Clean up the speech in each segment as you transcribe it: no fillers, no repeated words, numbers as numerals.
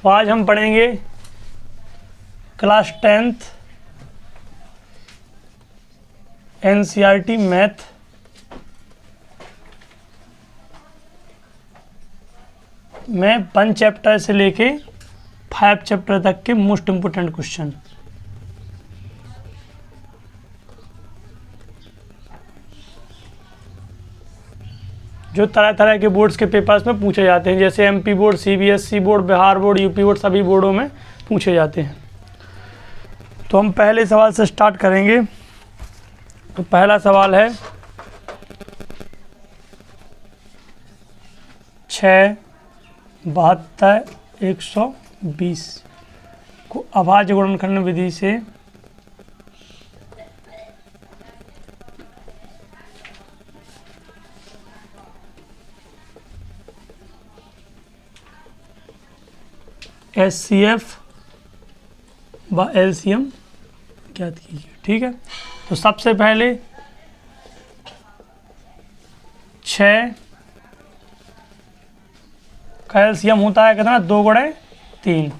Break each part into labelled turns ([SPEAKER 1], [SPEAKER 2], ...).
[SPEAKER 1] तो आज हम पढ़ेंगे क्लास 10th NCERT मैथ में 1 चैप्टर से लेके 5 चैप्टर तक के मोस्ट इम्पोर्टेंट क्वेश्चन। जो तरह तरह के बोर्ड्स के पेपर्स में पूछे जाते हैं, जैसे MP board, CBSE board, Bihar board, UP board, सभी बोर्डों में पूछे जाते हैं। तो हम पहले सवाल से स्टार्ट करेंगे। तो पहला सवाल है 6, 72, 120 को अभाज्य गुणनखंड विधि से HCF व LCM ज्ञात कीजिए। ठीक है, तो सबसे पहले 6 का LCM होता है कितना, 2 × 3।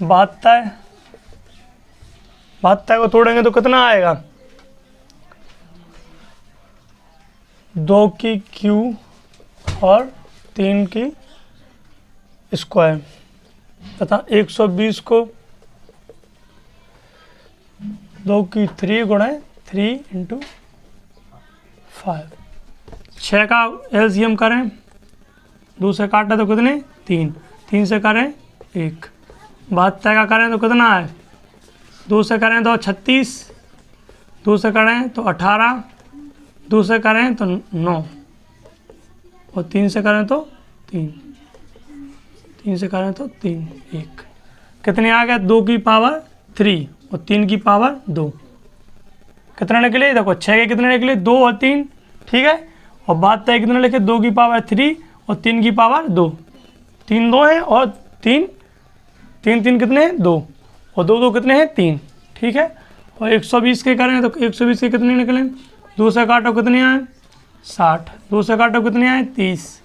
[SPEAKER 1] 72 को तोड़ेंगे तो कितना आएगा, 2 की क्यू और 3 की स्क्वायर तथा 120 को 2 की 3 × 3 × 5। 6 का LCM करें, 2 से काटे तो कितने, 3, 3 से करें 1। 72 का करें तो कितना है, 2 से करें तो 36, 2 से करें तो 18, 2 से करें तो 9 और 3 से करें तो 3, 3 से करें तो 3, 1। कितने आ गए, 2 की पावर 3 और 3 की पावर 2। कितने निकले, देखो 6 के कितने निकले, 2 और 3। ठीक है, और 72 कितने लिखे, 2 की पावर 3 और 3 की पावर 2। 3 2 है और 3 3 कितने हैं, 2 और 2 2 कितने हैं, 3। ठीक है, और 120 के करें तो 120 के कितने निकले, 2 से काटो कितने आए, 60, 2 से काटो कितने आए, 30,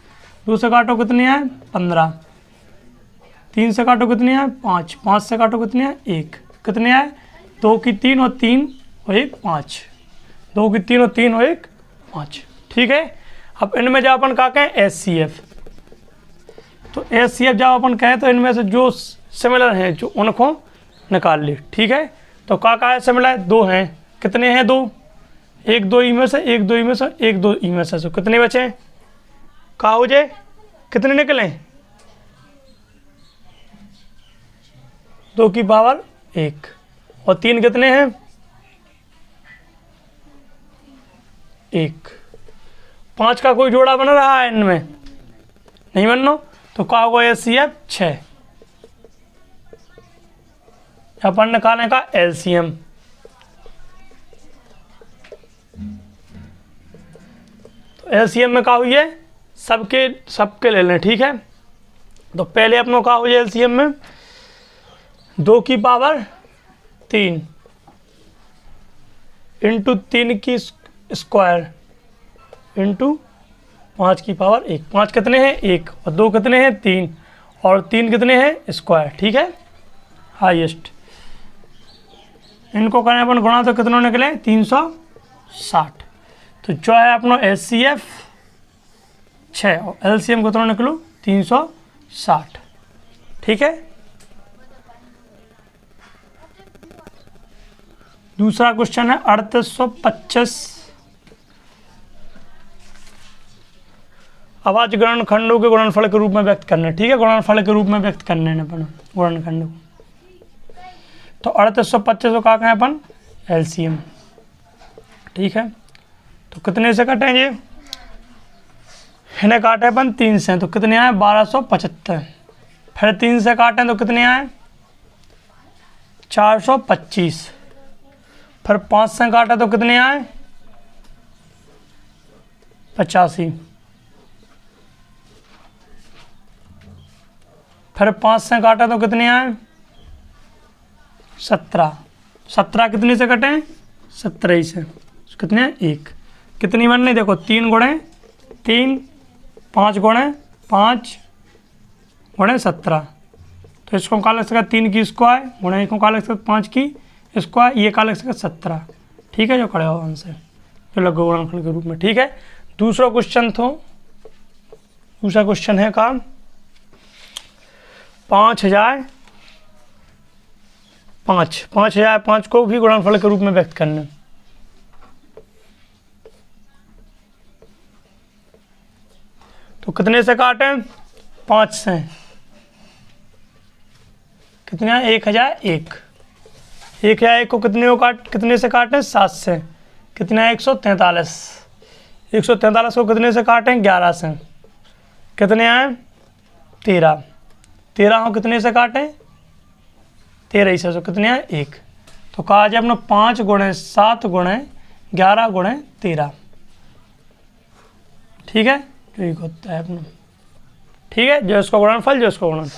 [SPEAKER 1] 2 से काटो कितने आए, 15, 3 से काटो कितने आए, 5, 5 से काटो कितने आए, 1। कितने आए, 2 की 3 और 3 और 1 5, 2 की 3 और 3 और 1 5। ठीक है, अब इनमें जब अपन क्या कहें, HCF, तो HCF जब अपन कहें तो इनमें से जो सिमिलर हैं जो उनको निकाल ले। ठीक है, तो क्या है सिमिलर, 2 हैं। कितने हैं, 2, 1 2 ई में से, 1 2 ई में से, 1 2 ई में से कितने बचे, क्या हो जाए, कितने निकले, 2 की पावर 1 और 3 कितने हैं, 1। 5 का कोई जोड़ा बन रहा है इनमें, नहीं बनना, तो क्या होगा, HCF 6। अपन निकालने का LCM, तो LCM में क्या हुई है, सबके ले लें। ठीक है, तो पहले अपनों क्या हुई है LCM में, 2 की पावर 3 इंटू 3 की स्क्वायर इंटू 5 की पावर 1। 5 कितने हैं, 1 और 2 कितने हैं, 3 और 3 कितने हैं, स्क्वायर। ठीक है, हाईएस्ट। इनको करें अपन गुणा तो कितने निकले, 360। तो जो है अपना HCF 6 और LCM कितना निकलो, 360। ठीक है, दूसरा क्वेश्चन है 3825 अभाज्य गुणनखंडों के गुणनफल के रूप में व्यक्त करना। ठीक है, गुणनफल के रूप में व्यक्त करने हैं अपन गुणनखंडों। तो 3825 को क्या कहें अपन, LCM। ठीक है, तो कितने से कटेंगे, इन्हें काटे अपन 3 से, तो कितने आए, 1275। फिर 3 से काटें तो कितने आए, 425। फिर 5 से काटा तो कितने आए, 85। फिर 5 से काटा तो कितने आए, 17। 17 कितने से कटे, 17 से कितने, 1। कितनी बननी, देखो 3 × 3, 5 × 5 × 17, तो इसको कहाँ लग सका 3 की स्क्वायर गुणा इसको कहाँ लग सका 5 की स्क्वायर, ये कहाँ लग सका 17। ठीक है, जो खड़ा हुआ आंसर जो लघु गुणनफल के रूप में। ठीक है, दूसरा क्वेश्चन है का 5005 को भी गुणनफल के रूप में व्यक्त करना। तो कितने से काटें? 5 से। कितने? 1001। 1001 को कितने से काटें? 7 से। कितना? 143। 143 को कितने से काटें? 11 से। कितने आए? 13। 13 को कितने से काटें? 13 ही से। कितने आए? 1। तो कहा जाए अपना 5 गुणे 7 गुणे 11 गुणे 13। ठीक है, जो एक होता है अपना। ठीक है, जो इसको गुणनफल।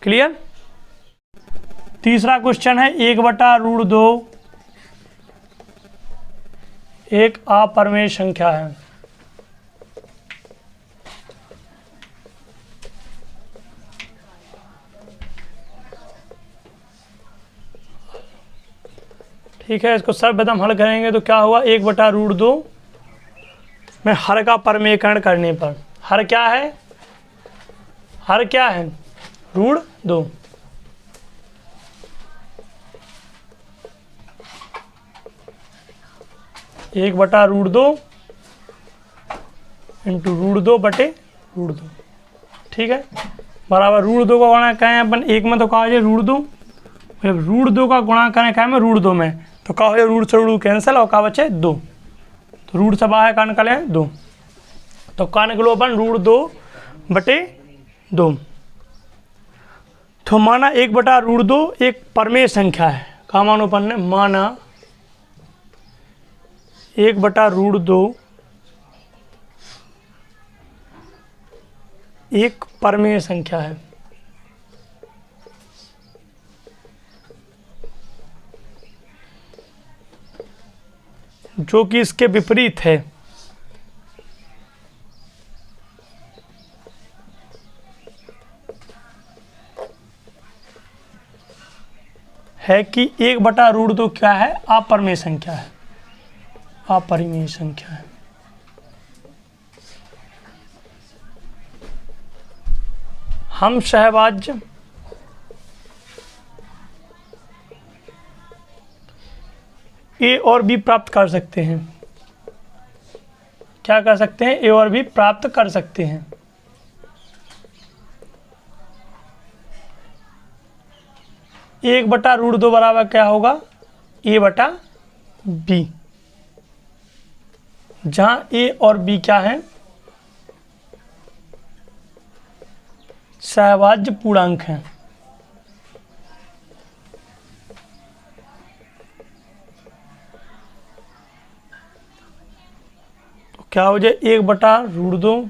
[SPEAKER 1] क्लियर। तीसरा क्वेश्चन है 1/√2 एक अपरिमेय संख्या है। ठीक है, इसको सर्वप्रथम हल करेंगे तो क्या हुआ? 1/√2 में हर का परिमेयकरण करने पर हर क्या है? √2। एक बटा √2 इंटू √2/√2। ठीक है, बराबर √2 का गुणा करें अपन एक में तो कहा जाए √2, जब √2 का गुणा करें क्या में √2 में तो क्या हो जाए? रूट से √2 कैंसिल और क्या बचे? 2। तो रूट से बाहर का निकलें 2, तो क्या निकलो अपन? √2/2। तो माना 1/√2 एक परिमेय संख्या है। कहाँ मानो अपन ने? माना 1/√2 एक परिमेय संख्या है। जो कि इसके विपरीत है। कि 1/√2 क्या है? अपरिमेय संख्या है। अपरिमेय संख्या है। हम सहभाज्य ए और बी प्राप्त कर सकते हैं। क्या कर सकते हैं? ए और बी प्राप्त कर सकते हैं। एक बटा √2 बराबर क्या होगा? a/b, जहां ए और बी क्या है? सहभाज्य पूर्णांक हैं। तो क्या हो जाए? 1/√2।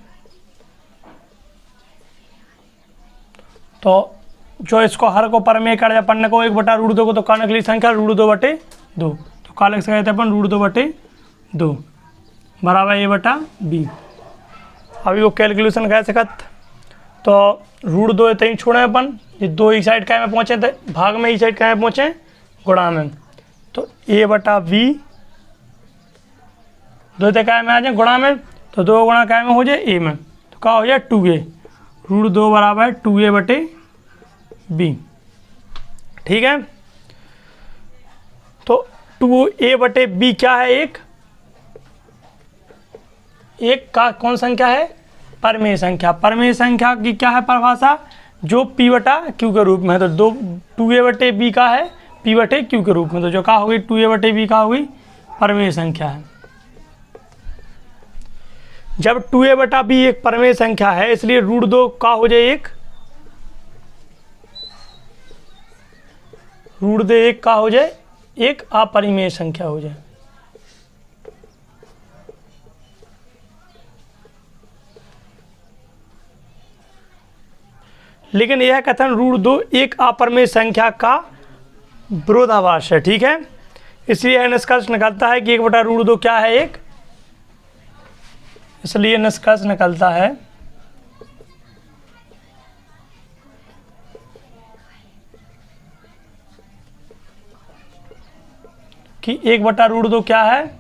[SPEAKER 1] तो जो इसको हर को परिमेय कर जाए अपन को 1/√2 को, तो का निकली संख्या √2/2। तो का लिख सकते अपन? √2/2 बराबर a/b। अभी वो कैलकुलेशन कैसे सकत? तो √2 तई छोड़े अपन, ये 2 ही साइड क्या में पहुँचे थे? भाग में ही साइड क्या में पहुँचे? गुणा में। तो a/b 2 तक क्या में आ जाए? गुणा में। तो 2 गुणा क्या में हो जाए? a में। तो क्या हो जाए? 2a। √2 बराबर 2a/b। ठीक है, तो 2a/b क्या है? एक का कौन संख्या है? परिमेय संख्या। परिमेय संख्या की क्या है परिभाषा? जो p/q के रूप में है। तो 2a/b का है p/q के रूप में। तो जो क्या होगी? 2a/b का होगी परिमेय संख्या है। जब 2a/b एक परिमेय संख्या है, इसलिए √2 का हो जाए 1, √2 1 का हो जाए, एक अपरिमेय संख्या हो जाए। लेकिन यह कथन √2 एक अपरिमेय संख्या का विरोधाभास है। ठीक है, इसलिए यह निष्कर्ष निकलता है कि 1/√2 क्या है? 1। इसलिए निष्कर्ष निकलता है कि 1/√2 क्या है,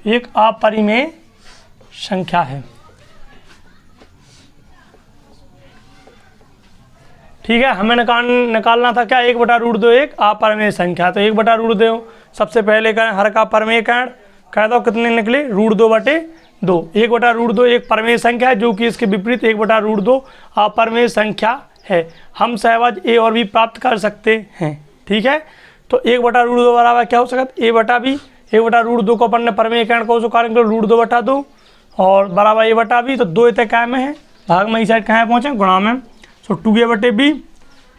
[SPEAKER 1] एक अपरिमेय संख्या है। ठीक है, हमें निकालना था क्या, 1/√2 एक अपरिमेय संख्या। तो 1/√2 सबसे पहले करें हर का परमेय कह दो कितने निकले, √2/2। 1/√2 एक परमेय संख्या है, जो कि इसके विपरीत 1/√2 अपरिमेय संख्या है। हम सहवाज ए और बी प्राप्त कर सकते हैं। ठीक है, तो 1/√2 बराबर क्या हो सकता, a/b। 1/√2 को अपन ने परमेय को √2/2 और बराबर a/b। तो 2 इतने काय में है, भाग में ही साइड कहाँ पहुँचे, गुणा में। सो 2a/b,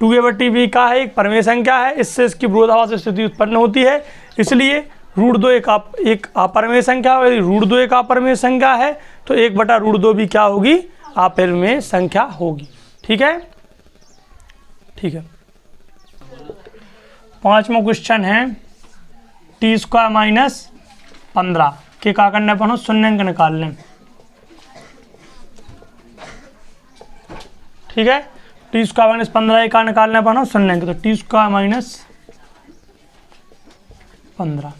[SPEAKER 1] 2a/b का है एक परमेय संख्या है, इससे इसकी विरोधाभास स्थिति उत्पन्न होती है। इसलिए √2 एक अपरिमेय संख्या है। यदि √2 एक अपरिमेय संख्या है तो 1/√2 भी क्या होगी, अपरिमेय संख्या होगी। ठीक है, ठीक है। 5वां क्वेश्चन है t² - 15 के का करने पर शून्यंक निकाल लें। ठीक है, t² - 15 का निकालने पर शून्यंक, तो t² - 15।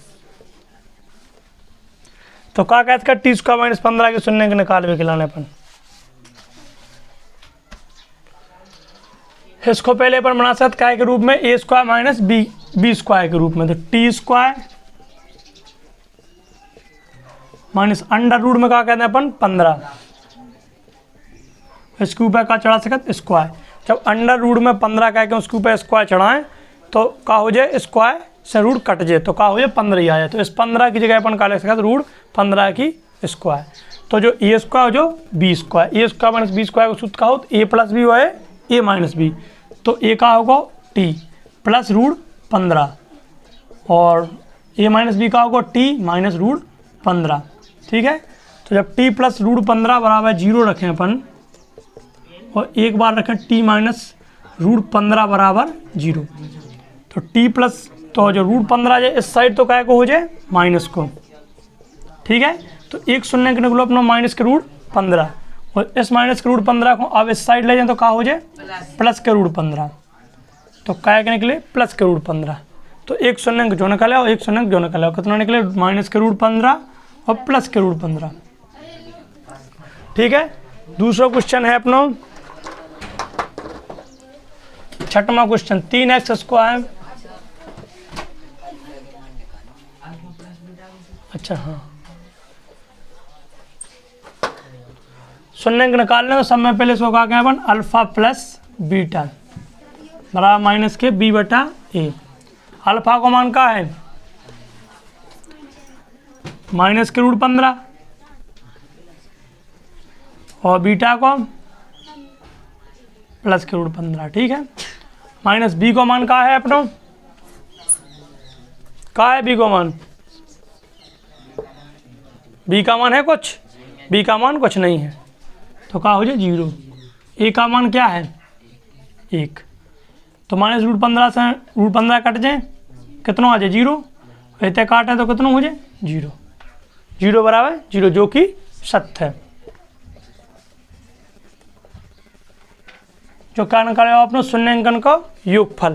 [SPEAKER 1] तो क्या कहते हैं, t² - 15 के शून्यंक निकाल के लाने पर इसको पहले पर बना सकते क्या के रूप में, a² - b² के रूप में। तो t² माइनस अंडर रूट में क्या कहते हैं अपन, 15। इसके ऊपर का चढ़ा सकते स्क्वायर। जब अंडर रूट में 15 कह के उसके ऊपर स्क्वायर चढ़ाएं तो क्या हो जाए, स्क्वायर से रूट कट जाए तो क्या हो जाए, 15 ही आ जाए। तो इस 15 की जगह अपन क्या लिख सकते, √15 की स्क्वायर। तो जो a² जो b², a² - b² का सूत्र का हो, a + b है a - b। तो a का होगा t प्लस √15 और a - b का होगा t माइनस √15। ठीक है, तो जब t प्लस √15 बराबर 0 रखें अपन और एक बार रखें t माइनस √15 बराबर 0, तो t प्लस, तो जो √15 है इस साइड तो क्या को हो जाए, माइनस को। ठीक है, तो एक शून्यंक निकलो अपना माइनस के √15 और इस माइनस के √15 को अब इस साइड ले जाए तो क्या हो जाए, प्लस के √15। तो क्या के निकले, प्लस के √15। तो एक शून्यंक जो निकले और एक शून्यंक जो निकले, कितना निकले, माइनस के √15 और प्लस के √15। ठीक है, दूसरा क्वेश्चन है अपना 6वां क्वेश्चन, 3x²। अच्छा हाँ, शून्यंक निकालने तो सब में पहले इसको कहा गया अपन अल्फा प्लस बीटा बराबर माइनस के b/a। अल्फा को मान का है, माइनस के √15 और बीटा को प्लस के √15। ठीक है, माइनस b को मान का है अपना, का है b को मान, b का मान है कुछ, b का मान कुछ नहीं है तो क्या हो जाए 0। a का मान क्या है 1, तो माइनस √15 से √15 कट जाए कितना आ जाए 0, ऐसे काटे तो कितना हो जाए 0, 0 बराबर 0 जो कि सत्य है। जो क्या निकाले अपने शून्यांकन का योगफल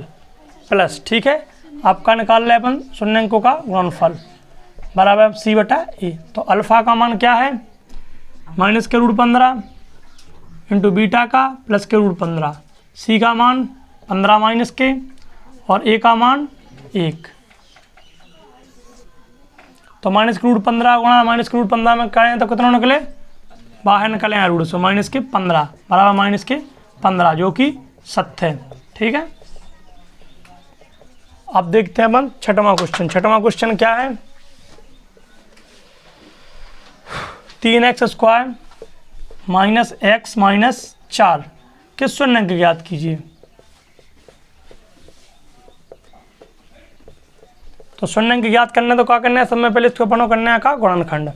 [SPEAKER 1] प्लस। ठीक है, आपका निकाल रहे अपन शून्यांकों का गुणनफल बराबर c/a। तो अल्फा का मान क्या है, माइनस के √15 इंटू बीटा का प्लस के √15, सी का मान 15 माइनस के और ए का मान 1। तो माइनस के √15 गुणा माइनस के √15 में करें तो कितना निकले, बाहर निकले हैं रूट से, माइनस के 15 बराबर माइनस के 15 जो कि सत्य है। ठीक है, अब देखते हैं अपन 6वां क्वेश्चन। 6वां क्वेश्चन क्या है, 3x² माइनस x माइनस 4 के शून्यंक ज्ञात कीजिए। तो शून्यंक ज्ञात करने तो क्या करना है, सब में पहले इसको अपन करना है का गुणनखंड,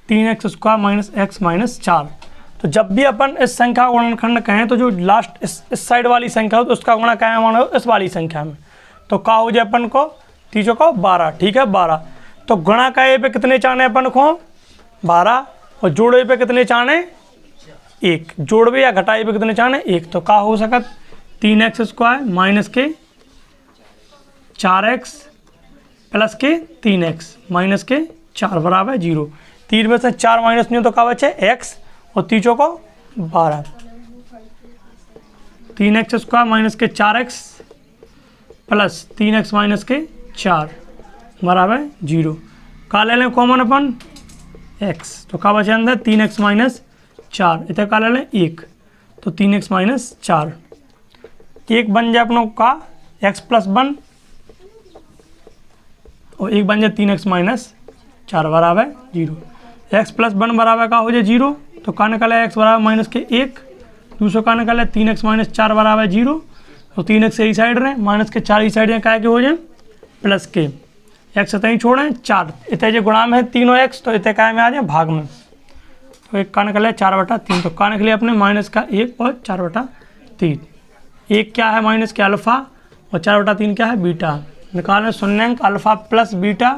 [SPEAKER 1] 3x² माइनस x माइनस 4। तो जब भी अपन इस संख्या का गुणनखंड कहें तो जो लास्ट इस साइड वाली संख्या हो तो उसका गुणा क्या माना हो इस वाली संख्या में, तो क्या हो जाए अपन को 3 को 12। ठीक है, 12। तो गुणा का पे कितने चाहने अपन को 12 और जोड़े पे कितने चाहने 1, जोड़वे या घटाए पे कितने चाहने 1। तो क्या हो सकत 3x² माइनस के 4x प्लस के 3x माइनस के 4 बराबर 0। 3 में से 4 माइनस नहीं हो तो क्या बचे x और 3 को 12। 3x² माइनस के 4x प्लस 3x माइनस के 4 बराबर 0। का ले लें कॉमन अपन x, तो क्या बचे अंदर 3x माइनस 4, इतना का ले लें 1, तो 3x माइनस 4। 1 बन जाए अपनों का x प्लस 1 और 1 बन जाए 3x माइनस 4 बराबर 0। x प्लस 1 बराबर का हो जाए 0, तो का निकला x बराबर माइनस के 1, दूसरा का निकला 3x माइनस 4 बराबर 0, तो 3x यही साइड रहे, माइनस के 4 ही साइड है क्या के हो जाए प्लस के x इतना ही छोड़ें 4, इतने जो गुणा में है तीनों x, तो इतने काय में आ जाए भाग में, तो एक का निकला 4/3, तो का निकले अपने माइनस का 1 और 4/3। 1 क्या है माइनस के अल्फ़ा और 4/3 क्या है बीटा। निकालें शून्यांक alpha plus beta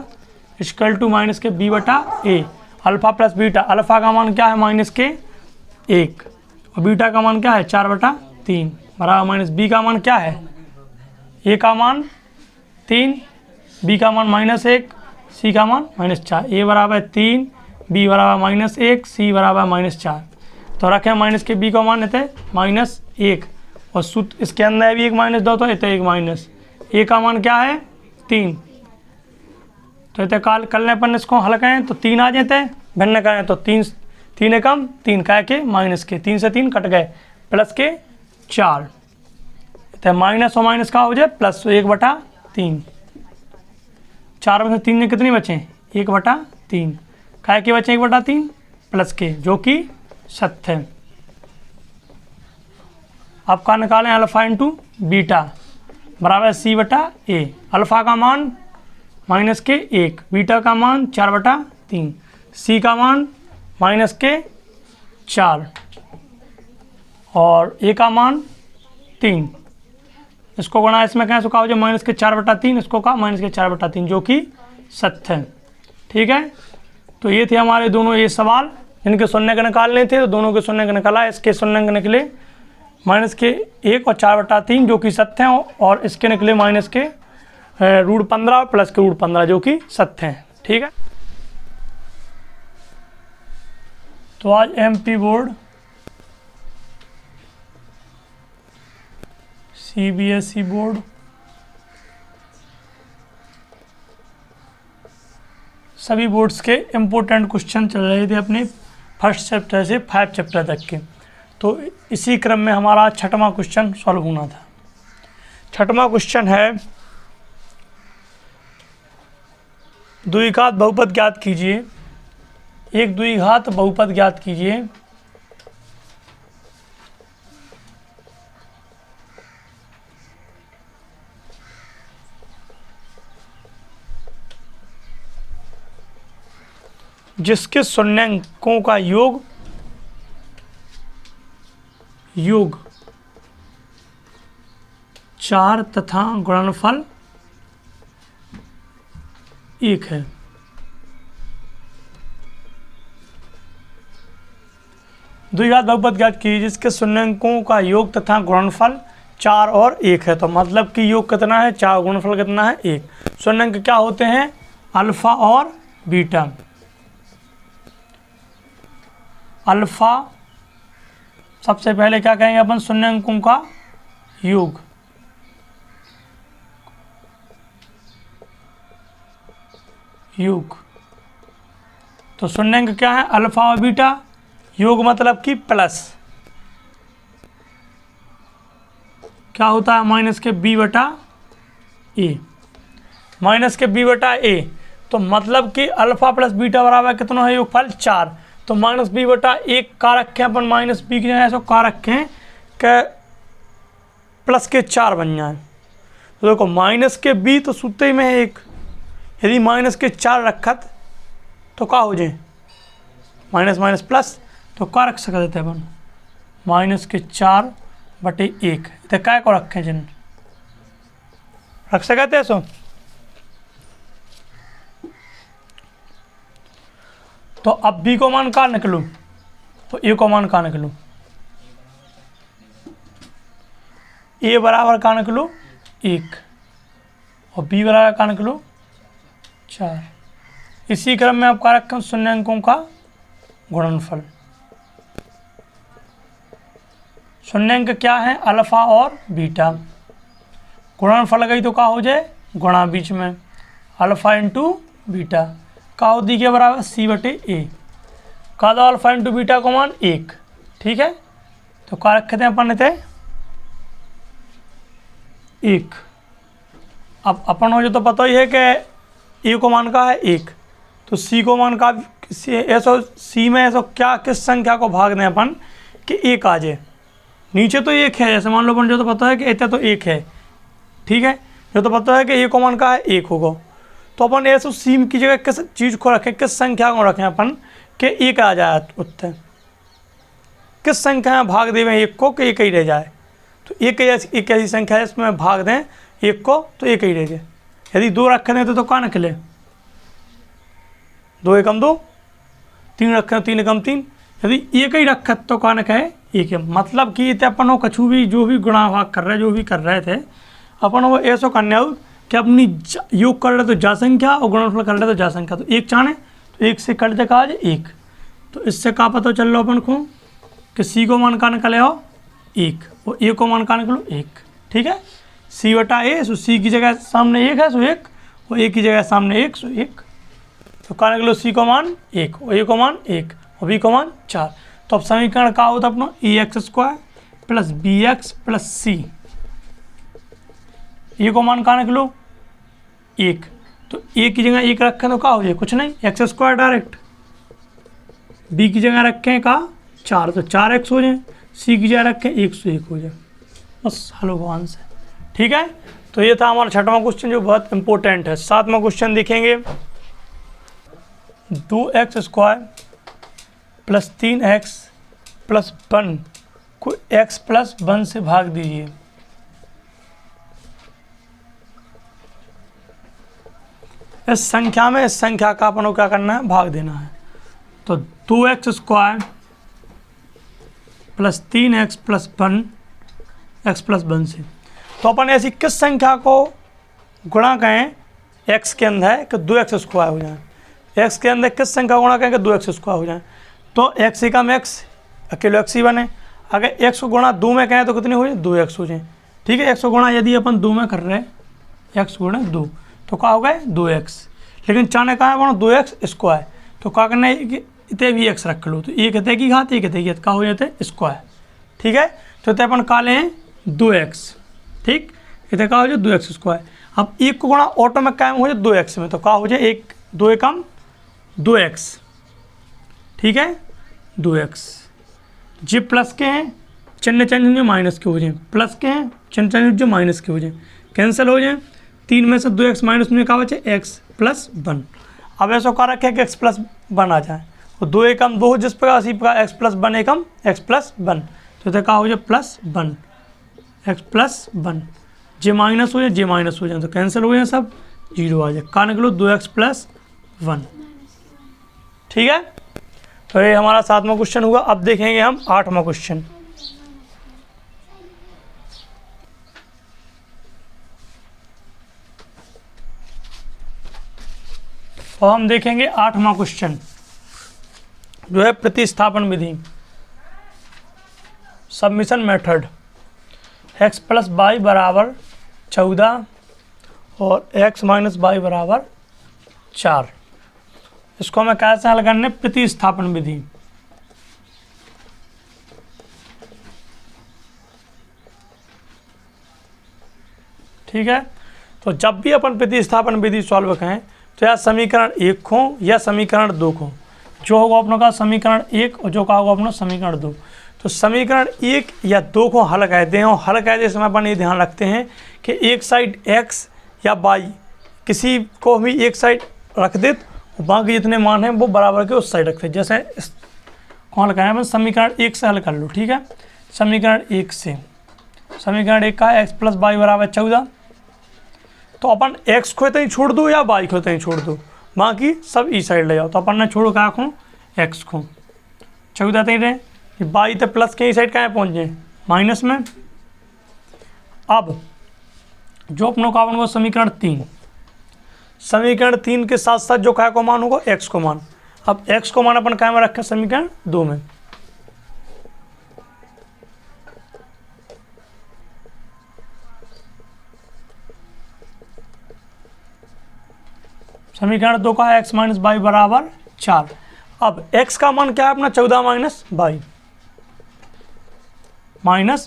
[SPEAKER 1] equal to minus के b/a। Alpha plus beta, alpha का मान क्या है माइनस के 1 और बीटा का मान क्या है 4/3 बराबर माइनस b का मान क्या है, a का मान 3, b का मान -1, c का मान -4। a बराबर 3, b बराबर -1, c बराबर -4। तो रखें माइनस के b का मान इतने -1 और सूत्र इसके अंदर भी एक माइनस दो, तो इतने एक माइनस, a का मान क्या है 3, तो इतने काल कर लें अपन इसको हल करें तो 3 आ जाते हैं, भिन्न करें तो 3 कम 3 कह के माइनस के 3 से 3 कट गए प्लस के 4, तो माइनस और माइनस का हो जाए प्लस 1/3। 4 में से 3 ने कितनी बचे 1/3, कह के बचे 1/3 प्लस के जो कि सत्य है। अब का निकालें अल्फ़ा इंटू बीटा बराबर c/a। अल्फ़ा का मान माइनस के 1, बीटा का मान 4/3, c का मान माइनस के 4 और a का मान 3। इसको गुणा इसमें कैसे का हो जाए माइनस के 4/3, इसको का माइनस के 4/3 जो कि सत्य है। ठीक है, तो ये थे हमारे दोनों ये सवाल जिनके शून्य के निकालने थे, तो दोनों के शून्य के निकाला। इसके शून्य के निकले माइनस के 1 और 4/3 जो कि सत्य हैं, और इसके निकले माइनस के √15 और प्लस के √15 जो कि सत्य हैं। ठीक है, तो आज MP बोर्ड CBSE बोर्ड सभी बोर्ड्स के इम्पोर्टेंट क्वेश्चन चल रहे थे अपने फर्स्ट चैप्टर से 5 चैप्टर तक के। तो इसी क्रम में हमारा 6वां क्वेश्चन सॉल्व होना था। 6वां क्वेश्चन है द्विघात बहुपद ज्ञात कीजिए। एक द्विघात बहुपद ज्ञात कीजिए जिसके शून्यांकों का योग 4 तथा गुणनफल 1 है। द्विघात बहुपद ज्ञात कीजिए जिसके शून्यांकों का योग तथा गुणनफल 4 और 1 है। तो मतलब कि योग कितना है 4, गुणनफल कितना है 1। शून्यांक क्या होते हैं अल्फा और बीटा। अल्फा सबसे पहले क्या कहेंगे अपन शून्यांकों का योग, तो शून्यांक क्या है अल्फा और बीटा, योग मतलब कि प्लस क्या होता है माइनस के b/a, माइनस के b/a। तो मतलब कि अल्फा प्लस बीटा बराबर कितना है योगफल 4। तो माइनस b/a का रखें अपन माइनस b की जगह ऐसा का रखें कि प्लस के 4 बन जाए। तो देखो माइनस के b तो सूत्र में है 1, यदि माइनस के 4 रखत तो क्या हो जाए माइनस माइनस प्लस, तो क्या रख सकते थे अपन माइनस के 4/1। तो क्या को रखें जिन रख सकते ऐसा। तो अब b को मान का निकलूँ तो a को मान का निकलूँ। ए बराबर का निकलो 1 और बी बराबर का निकलो 4। इसी क्रम में आपका रखा शून्य अंकों का गुणनफल। शून्य अंक क्या है? अल्फा और बीटा। गुणनफल गई तो क्या हो जाए? गुणा बीच में अल्फा इंटू बीटा का होती के बराबर C/A। का दो अल्फा इंटू बीटा को मान 1। ठीक है, तो क्या रखे थे अपन थे 1। अब अपन हो जो तो पता ही है कि ए को मान का है 1, तो सी को मान का ऐसा सी में ऐसा क्या किस संख्या को भाग दें अपन कि 1 आ जाए। नीचे तो 1 है, जैसे मान लो अपन जो तो पता है कि इतना तो 1 है। ठीक है, जो तो पता है कि ए को मान का है 1 होगा, तो अपन ऐसा सी की जगह किस चीज़ को रखें, किस संख्या को रखें अपन कि 1 आ जाए उत्तर। किस संख्या में भाग दें 1 को कि 1 ही रह जाए। तो एक ऐसी संख्या है इसमें भाग दें 1 को तो 1 ही रह जाए। यदि 2 रखे दें तो क्या निकले? 2 एकम 2, 3 रखे 3 एकम 3। यदि 1 ही रखे तो क्या निकले? 1 है। मतलब कि अपन वो कछु भी जो भी गुणा भाग कर रहे जो भी कर रहे थे अपन वो ऐसा करने हो कि अपनी योग कर रहे तो जा संख्या और गुणनफल कर रहे तो जा संख्या। तो 1 चाहे तो 1 से कट दे का 1। तो इससे क्या पता चल रहा अपन को कि सी को मान का निकले हो 1 और ए को मान का निकलो 1। ठीक है, C/A, सो सी की जगह सामने 1 है सो 1 और ए की जगह सामने 1 सो 1। तो का निकलो सी को मान 1 और ए को मान 1 और बी को मान 4। तो अब समीकरण का होता अपना AX² plus BX plus C। ए को मान का निकलो 1, तो ए की जगह 1 रखें तो क्या हो जाए? कुछ नहीं, x² डायरेक्ट। बी की जगह रखें का 4 तो 4x हो जाए। सी की जगह रखें 1 से 1 हो जाए। बस हल होगा आंसर। ठीक है, तो ये था हमारा 6वां क्वेश्चन जो बहुत इंपॉर्टेंट है। 7वां क्वेश्चन देखेंगे। 2x² प्लस 3x प्लस 1 को x प्लस 1 से भाग दीजिए। इस संख्या में इस संख्या का अपन को क्या करना है? भाग देना है। तो 2x² plus 3x plus 1 x plus 1 से। तो अपन ऐसी किस संख्या को गुणा करें x के अंदर है कि 2x² हो जाए। x के अंदर किस संख्या गुणा करें कि 2x² हो जाए। तो x से कम x अकेले x ही बने। अगर x को गुणा 2 में करें तो कितनी हो जाए? 2x हो जाए। ठीक है, x को गुणा यदि अपन 2 में कर रहे हैं x गुणा 2 तो क्या हो गए? 2x। लेकिन चाने कहा है वहाँ 2x²। तो क्या करना है कि इतने भी x रख लो, तो एक इतने की घात एक इतने की घात का हो जाते स्क्वायर। ठीक है, तो इतने अपन का लें 2x। ठीक, इतने का हो जाए 2x²। अब 1 को गुणा ऑटो में कायम हो जाए 2x में, तो क्या हो जाए 1 2 एकम 2x। ठीक है, 2x। जी प्लस के हैं चिन्ह चेंज हो माइनस के हो जाए, प्लस के हैं चिन्ह चेंज हो माइनस के हो जाए, कैंसिल हो जाए। 3 में से 2x माइनस में क्या बचे? x plus 1। अब ऐसा क्या रखे कि x प्लस 1 आ जाए और 2 एकम 2 जिस प्रकार इसी प्रकार x प्लस 1 एकम x प्लस 1। तो इधर क्या हो जाए? Plus 1 x plus 1। जे माइनस हो जाए जे माइनस हो जाए तो कैंसिल हो जाए, सब 0 आ जाए। का निकलो 2x प्लस 1। ठीक है, तो ये हमारा 7वां क्वेश्चन हुआ। अब देखेंगे हम 8वां क्वेश्चन। तो हम देखेंगे 8वां क्वेश्चन जो है प्रतिस्थापन विधि, submission method. x plus y बराबर 14 और x माइनस वाई बराबर 4। इसको हमें कैसे हल करने? प्रतिस्थापन विधि। ठीक है, तो जब भी अपन प्रतिस्थापन विधि सॉल्व करें तो या समीकरण 1 हो या समीकरण 2 हो, जो होगा अपनों का समीकरण 1 और जो का होगा अपना समीकरण 2। तो समीकरण 1 या 2 को हल कहते हैं और हल कहते समय अपन ये ध्यान रखते हैं कि एक साइड x या y किसी को भी एक साइड रख दे तो बाकी जितने मान हैं वो बराबर के उस साइड रखते हैं। जैसे इस कौन हल करें? समीकरण 1 से हल कर लो। ठीक है, समीकरण 1 से समीकरण 1 का x प्लस वाई बराबर 14। तो अपन x को इतना ही छोड़ दो या y को इतना ही छोड़ दो, बाकी सब ई साइड ले जाओ। तो अपन ने छोड़ो क्या को? x को 14 तक रहे, y तो प्लस के ई साइड कहाँ पहुँच जाए? माइनस में। अब जो अपनों का बन समीकरण 3, समीकरण 3 के साथ साथ जो क्या को मान होगा, x को मान। अब x को मान अपन क्या में रखें, समीकरण 2 में। समीकरण 2 का है x माइनस वाई बराबर 4। अब x का मान क्या है अपना, 14 माइनस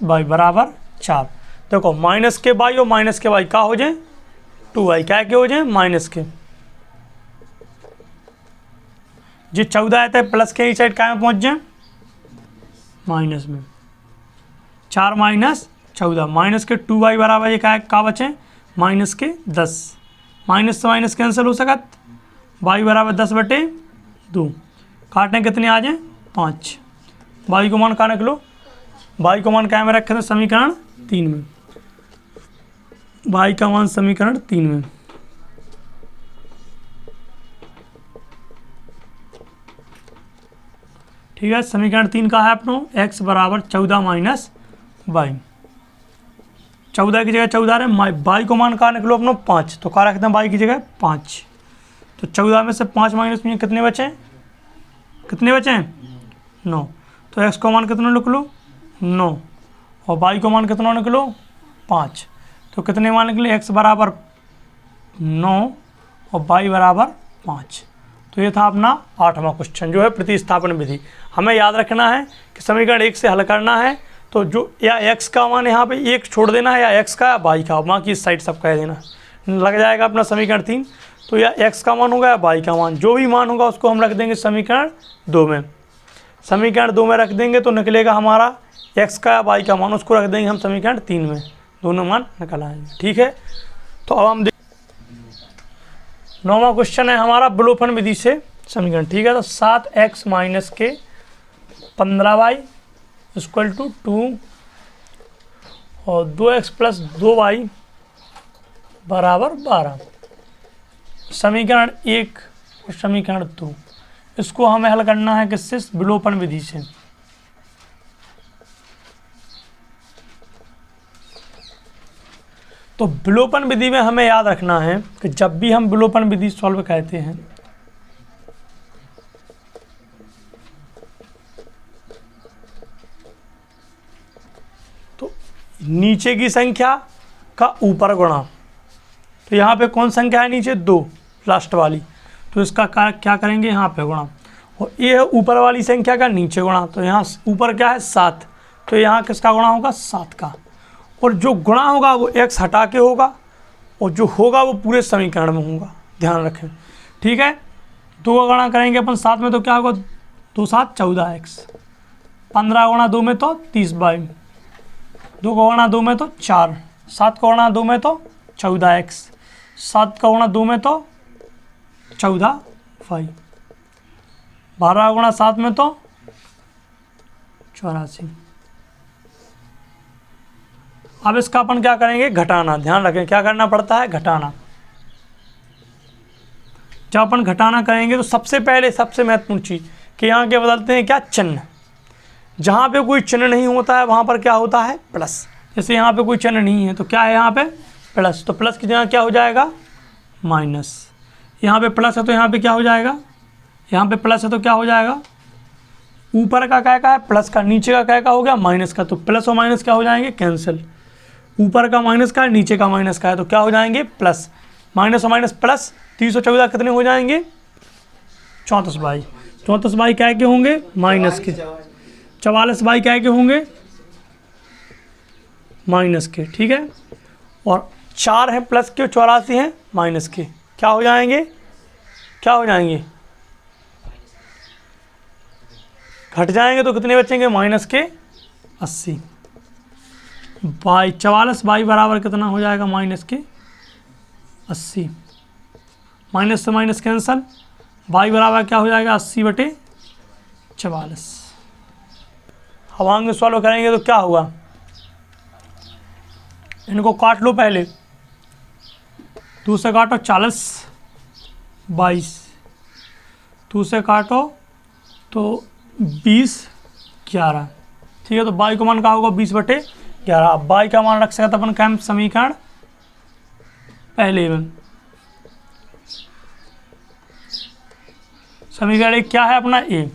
[SPEAKER 1] वाई बराबर 4। देखो माइनस के वाई और माइनस के वाई का हो जाए 2y, क्या के हो जाए माइनस के। जो 14 आता है प्लस के ही साइड क्या में पहुंच जाए, माइनस में। 4 माइनस 14 माइनस के 2y बराबर ये क्या बचे, माइनस के 10। माइनस से माइनस कैंसिल हो सकत, y बराबर 10/2। काटें कितने आ जाए 5। y को मान कहाँ रख लो, y को मान क्या में रखे थे, समीकरण 3 में। y का मान समीकरण 3 में। ठीक है, समीकरण 3 का है अपनों x बराबर 14 माइनस वाई। 14 की जगह 14 है, वाई को मान कहाँ निकलो अपनों 5, तो कहाँ रखते हैं वाई की जगह 5। तो 14 में से 5 माइनस में कितने बचे, 9। तो x को मान कितना निकलो 9 और वाई को मान कितना निकलो 5। तो कितने मान निकले, x बराबर 9 और वाई बराबर 5। तो ये था अपना 8वां क्वेश्चन जो है प्रतिस्थापन विधि। हमें याद रखना है कि समीकरण 1 से हल करना है, तो जो या x का मान यहाँ पे 1 छोड़ देना है, या x का या y का, बाकी इस साइड सब कह देना, लग जाएगा अपना समीकरण 3। तो या x का मान होगा या y का मान, जो भी मान होगा उसको हम रख देंगे समीकरण 2 में। समीकरण 2 में रख देंगे तो निकलेगा हमारा x का या y का मान, उसको रख देंगे हम समीकरण 3 में, दोनों मान निकल आएंगे। ठीक है, तो अब हम 9वां क्वेश्चन है हमारा विलोपन विधि से समीकरण। ठीक है, तो 7x माइनस के 15y इक्वल टू 2 और 2x प्लस 2y बराबर 12। समीकरण 1 और समीकरण 2 इसको हमें हल करना है किससे, विलोपन विधि से। तो विलोपन विधि में हमें याद रखना है कि जब भी हम विलोपन विधि सॉल्व कहते हैं तो नीचे की संख्या का ऊपर गुणा। तो यहाँ पे कौन संख्या है नीचे, 2 लास्ट वाली, तो इसका क्या करेंगे यहाँ पे गुणा। और ये है ऊपर वाली संख्या का नीचे गुणा, तो यहाँ ऊपर क्या है 7, तो यहाँ किसका गुणा होगा 7 का। और जो गुणा होगा वो x हटा के होगा, और जो होगा वो पूरे समीकरण में होगा, ध्यान रखें। ठीक है, 2 का गुणा करेंगे अपन 7 में तो क्या होगा, 2 7 14x, 15 गुणा 2 में तो 30y, 2 का गुणा 2 में तो 4, 7 का गुणा 2 में तो 14x, 7 का गुणा 2 में तो 14y, 12 गुणा 7 में तो 84। अब इसका अपन क्या करेंगे, घटाना। ध्यान रखें क्या करना पड़ता है, घटाना। जब अपन घटाना करेंगे तो सबसे पहले सबसे महत्वपूर्ण चीज़ कि यहाँ के बदलते हैं क्या, चिन्ह। जहाँ पे कोई चिन्ह नहीं होता है वहाँ पर क्या होता है, प्लस। जैसे यहाँ पे कोई चिन्ह नहीं है तो क्या है यहाँ पे प्लस, तो प्लस की जगह क्या हो जाएगा माइनस। यहाँ पे प्लस है तो यहाँ पे क्या हो जाएगा, यहाँ पे प्लस है तो क्या हो जाएगा, ऊपर का क्या है प्लस का, नीचे का क्या हो गया माइनस का। तो प्लस और माइनस क्या हो जाएंगे कैंसिल, ऊपर का माइनस का है नीचे का माइनस का है, तो क्या हो जाएंगे प्लस। माइनस और माइनस प्लस, 314 कितने हो जाएंगे 34y। 34y क्या के होंगे माइनस के, 44y क्या के होंगे माइनस के। ठीक है, और 4 हैं प्लस के, 84 हैं माइनस के, क्या हो जाएंगे, क्या हो जाएंगे घट जाएंगे, तो कितने बचेंगे माइनस के 80। बाई 44y बराबर कितना हो जाएगा माइनस के 80, माइनस से माइनस कैंसल, y बराबर क्या हो जाएगा 80/44। अब आगे सॉल्व करेंगे तो क्या होगा, इनको काट लो पहले, 2 से काटो 40 22, 2 से काटो तो 20 11। ठीक है, तो y को मान का होगा 20/11। 11। अब y का मान रख सकते अपन क्या समीकरण पहले में। समीकरण एक क्या है अपना a,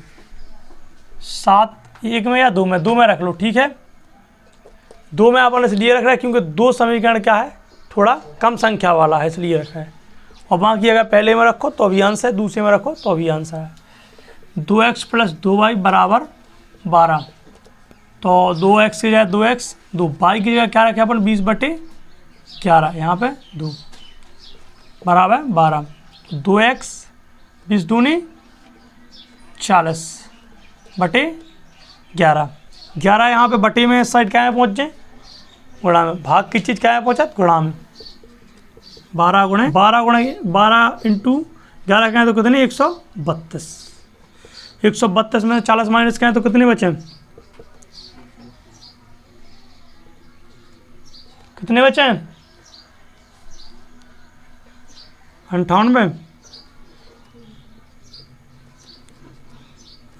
[SPEAKER 1] 7 1 में या 2 में, 2 में रख लो, ठीक है। 2 में अपन इसलिए रख रहे हैं क्योंकि 2 समीकरण क्या है थोड़ा कम संख्या वाला है, इसलिए रखा है। और बाकी अगर पहले में रखो तो भी अंश है, दूसरे में रखो तो भी अंश है। 2x + 2y = 12। तो 2x की जगह 2x, 2y की जगह क्या रखे अपन 20/11, यहाँ पे 2 बराबर 12। 2x 20 दूनी 40/11। 11 यहाँ पे बटे में इस साइड क्या है पहुँच जाए गुणा में, भाग की चीज़ क्या है पहुँचा गुणा में। 12 × 12 इंटू 11 क्या है तो कितने 132। 132 में 40 माइनस क्या है तो कितने बचे, कितने बचे हैं 98।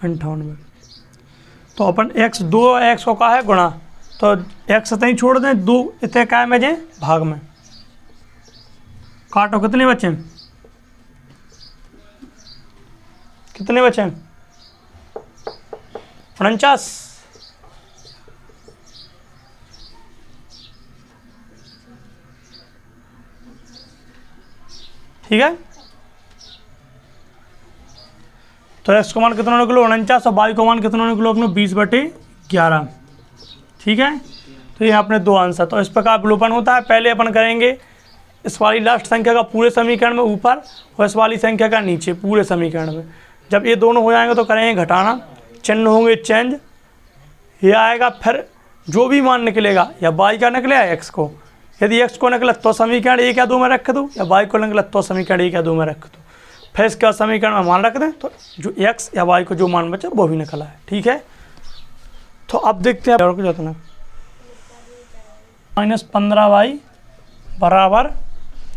[SPEAKER 1] 98। तो अपन x 2x को कहा है गुणा, तो x सतही छोड़ दें, 2 इतने क्या में जाए भाग में, काटो कितने बचे, कितने बचे 49। ठीक है। तो x को मान कितना निकलो 49 और y को मान कितना निकलो अपने 20/11। ठीक है। तो ये अपने दो आंसर। तो इस प्रकार विलोपन होता है। पहले अपन करेंगे इस वाली लास्ट संख्या का पूरे समीकरण में ऊपर और इस वाली संख्या का नीचे पूरे समीकरण में। जब ये दोनों हो जाएंगे तो करेंगे घटाना, चिन्ह होंगे चेंज, ये आएगा फिर जो भी मान निकलेगा या y का निकले या x को। यदि x को निकला तो समीकरण 1 या 2 में रख दो, या y को निकला तो समीकरण 1 या 2 में रख दो। फिर इसके बाद समीकरण में मान रख दें तो जो x या y को जो मान बचे वो भी निकला है। ठीक है। तो अब देखते हैं और कुछ होता ना, -15y बराबर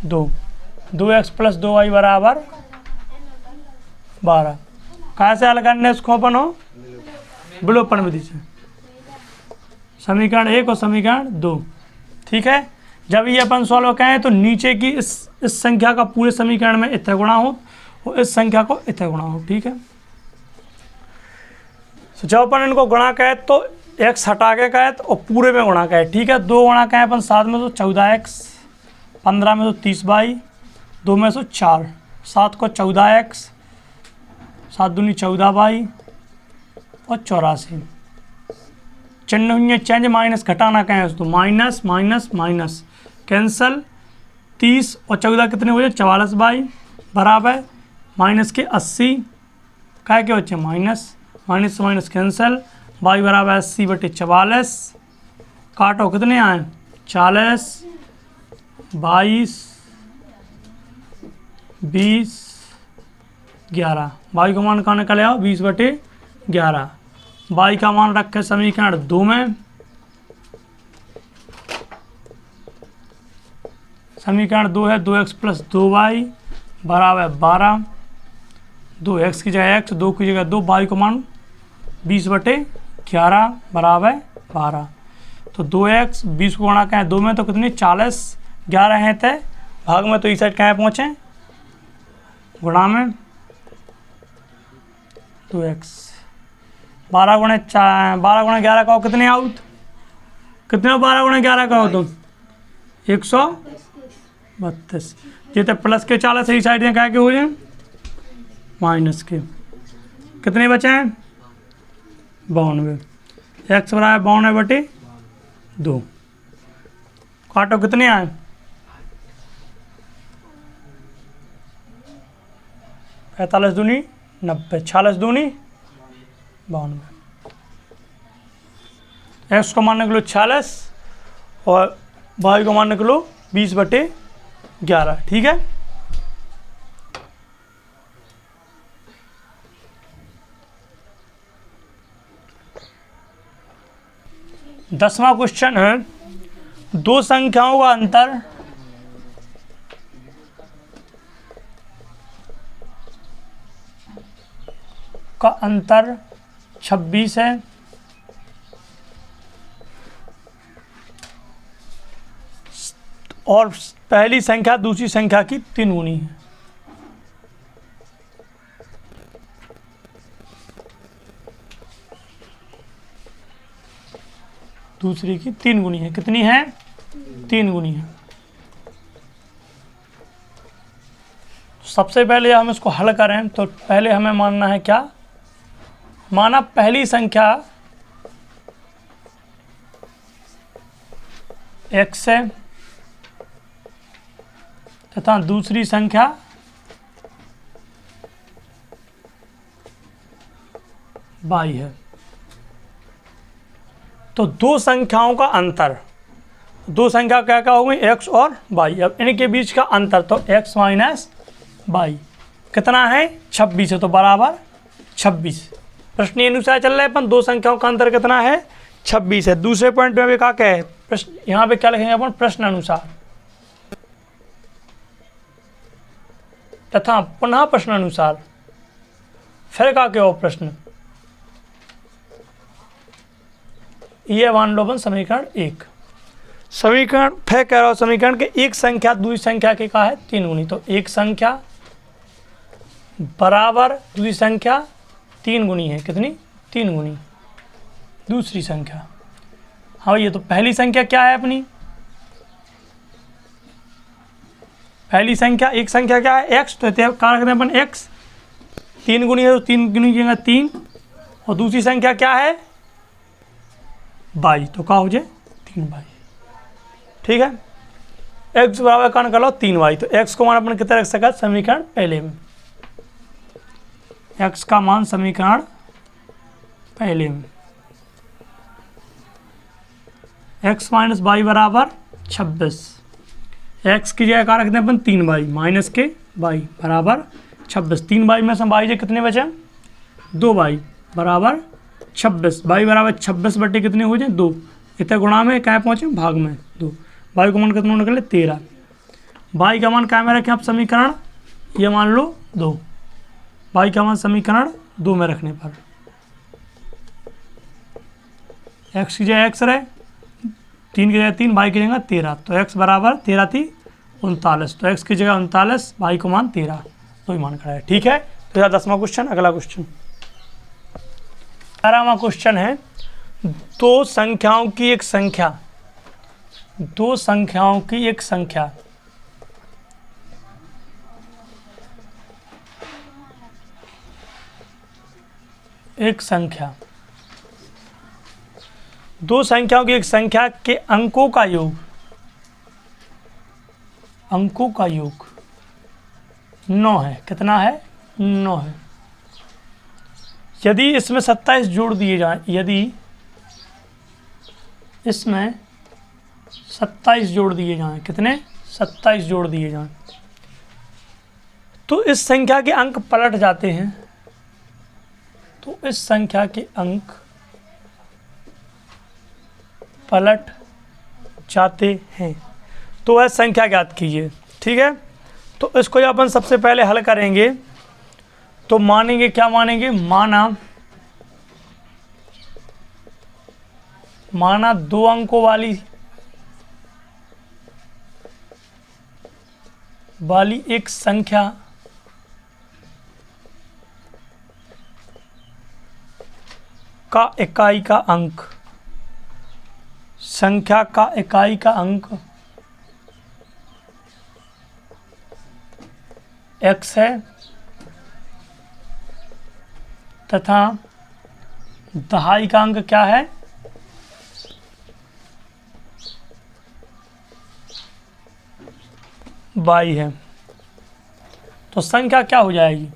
[SPEAKER 1] 2, 2x + 2y बराबर 12। कैसे हल करने इसको अपन हो विलोपन विधि से, समीकरण 1 और समीकरण 2। ठीक है। जब ये अपन सॉल्व करें तो नीचे की इस संख्या का पूरे समीकरण में इतना गुणा हो और इस संख्या को इतना गुणा हो। ठीक है। तो जब अपन इनको गुणा करें तो x हटा के कहें और पूरे में गुणा करें। ठीक है। 2 गुणा करें अपन 7 में तो 14x, 15 में तो 30y, 2 में तो 4, 7 को 14x, 7 दूनी 14y और 84। चिन्ह हुई चेंज, माइनस घटाना कहें तो माइनस माइनस माइनस कैंसल, 30 और 14 कितने हो जाए 44y बराबर माइनस के 80, क्या क्या बच्चे माइनस, माइनस से माइनस कैंसल, y बराबर 80/44। काटो कितने आए 40, 22, 20, 11। y का मान कहाँ निकले आओ 20/11। y का मान रखे समीकरण 2 में, समीकरण 2 है 2x + 2y बराबर 12। 2x की जगह x, 2 की जगह 2, y को मान 20/11 बराबर 12। तो 2x 20 को गुणा कहें 2 में तो कितनी 40, 11 हैं तय भाग में, तो इस साइड कहाँ पहुँचे गुणा में 2x। 12 × 11 का हो कितने आउट, कितने 12 × 11 का हो तुम 132। ये तो प्लस के 40 सही साइड में क्या के हो जाए माइनस के, कितने बचे हैं 92। x बराबर 92/2। काटो कितने आए 45 दूनी 90, 46 दूनी 92। x को मान निकलो 46 और y को मान निकलो 20/11। ठीक है। दसवां क्वेश्चन है, दो संख्याओं का अंतर 26 है और पहली संख्या दूसरी संख्या की 3 गुनी है। दूसरी की 3 गुनी है। कितनी है? 3 गुनी है। सबसे पहले हम इसको हल करें तो पहले हमें मानना है क्या? माना पहली संख्या x है तथा दूसरी संख्या y है। तो दो संख्याओं का अंतर, दो संख्या क्या क्या हो गई? x और y। अब इनके बीच का अंतर तो x माइनस y कितना है? 26 है, तो बराबर 26। प्रश्न अनुसार चल रहा है अपन, दो संख्याओं का अंतर कितना है? 26 है। दूसरे पॉइंट में भी क्या है? प्रश्न, यहाँ पे क्या लिखेंगे अपन? प्रश्न अनुसार तथा पुनः प्रश्न अनुसार। फिर क्या क्या हो प्रश्न? ये मान लो अपन समीकरण 1। समीकरण फिर कह रहा हूँ समीकरण के एक संख्या दूसरी संख्या के का है 3 गुनी। तो एक संख्या बराबर दूसरी संख्या 3 गुनी है। कितनी? 3 गुनी दूसरी संख्या। हाँ, ये तो पहली संख्या क्या है अपनी? पहली संख्या एक संख्या क्या है? x। तो क्या रखते हैं अपन? x 3 गुनी है तो 3 गुनी की जगह 3। और दूसरी संख्या क्या है? y। तो क्या हो जाए? 3y। ठीक है। x बराबर का निकालो 3y। तो x को मान अपन कितना रख सका? समीकरण पहले में x का मान समीकरण पहले में x माइनस वाई बराबर 26। x की जगह क्या रखते हैं अपन? 3y माइनस के y बराबर 26। 3y में से y जो कितने बचे? 2y बराबर 26। y बराबर 26 बटे कितने हो जाए? 2। इतना गुणा में क्या पहुँचे? भाग में 2। y का मान कितना निकले? 13। y का मान क्या में रखें आप? समीकरण ये मान लो 2। y का मान समीकरण 2 में रखने पर x की जगह x रहे, 3 की जगह 3, y की जगह 13। तो x बराबर 13 थी 39। तो x की जगह 39, y को मान 13, तो ही मान खड़ा है। ठीक है। तो यह 10वां क्वेश्चन। अगला क्वेश्चन 11वां क्वेश्चन है, दो संख्याओं की एक संख्या, दो संख्याओं की एक संख्या एक संख्या, दो संख्याओं की एक संख्या के अंकों का योग, अंकों का योग 9 है। कितना है? 9 है। यदि इसमें 27 जोड़ दिए जाएं, यदि इसमें 27 जोड़ दिए जाएं, कितने? 27 जोड़ दिए जाएं, तो इस संख्या के अंक पलट जाते हैं। तो इस संख्या के अंक पलट जाते हैं। तो वह संख्या ज्ञात कीजिए। ठीक है। तो इसको अपन सबसे पहले हल करेंगे तो मानेंगे, क्या मानेंगे? माना 2 अंकों वाली एक संख्या का इकाई का अंक, संख्या का इकाई का अंक x है तथा दहाई का अंक क्या है? y है। तो संख्या क्या हो जाएगी?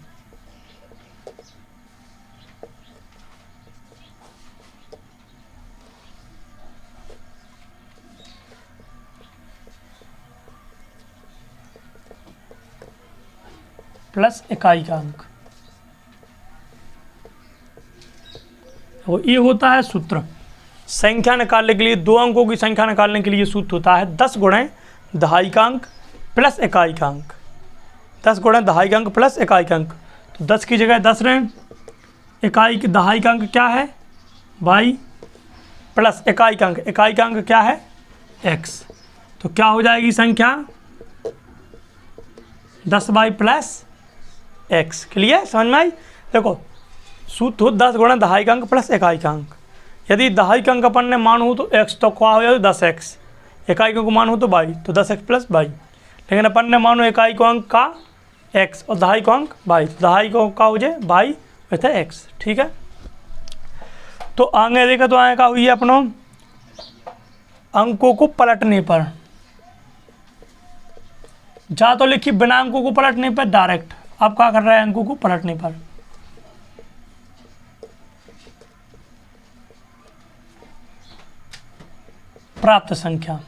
[SPEAKER 1] प्लस इकाई का अंक। और ये होता है सूत्र संख्या निकालने के लिए, दो अंकों की संख्या निकालने के लिए सूत्र होता है 10 गुणे दहाई का अंक प्लस इकाई का अंक। 10 गुणे दहाई का अंक प्लस इकाई का अंक। तो 10 की जगह 10 रहे, इकाई की दहाई का अंक क्या है? y प्लस इकाई का अंक, इकाई का अंक क्या है? x। तो क्या हो जाएगी संख्या 10y प्लस x। क्लियर, समझ में आई। देखो सूत्र हो 10 गुणा दहाई का अंक प्लस इकाई का अंक। यदि दहाई का अंक अपन ने मान हो तो x, तो क्या हो जाए 10x, इकाई का मान हो तो y, तो 10x प्लस y। लेकिन अपन ने मानो इकाई को अंक का x और दहाई को अंक y, तो दहाई को का हो जाए y वैसे x। ठीक है, तो आगे देखा तो आगे का हुई है अपनों अंकों को पलटने पर, जा तो लिखी बिना अंकों को पलटने पर डायरेक्ट। अब क्या कर रहा है अंकों को पलटने पर, प्राप्त संख्या।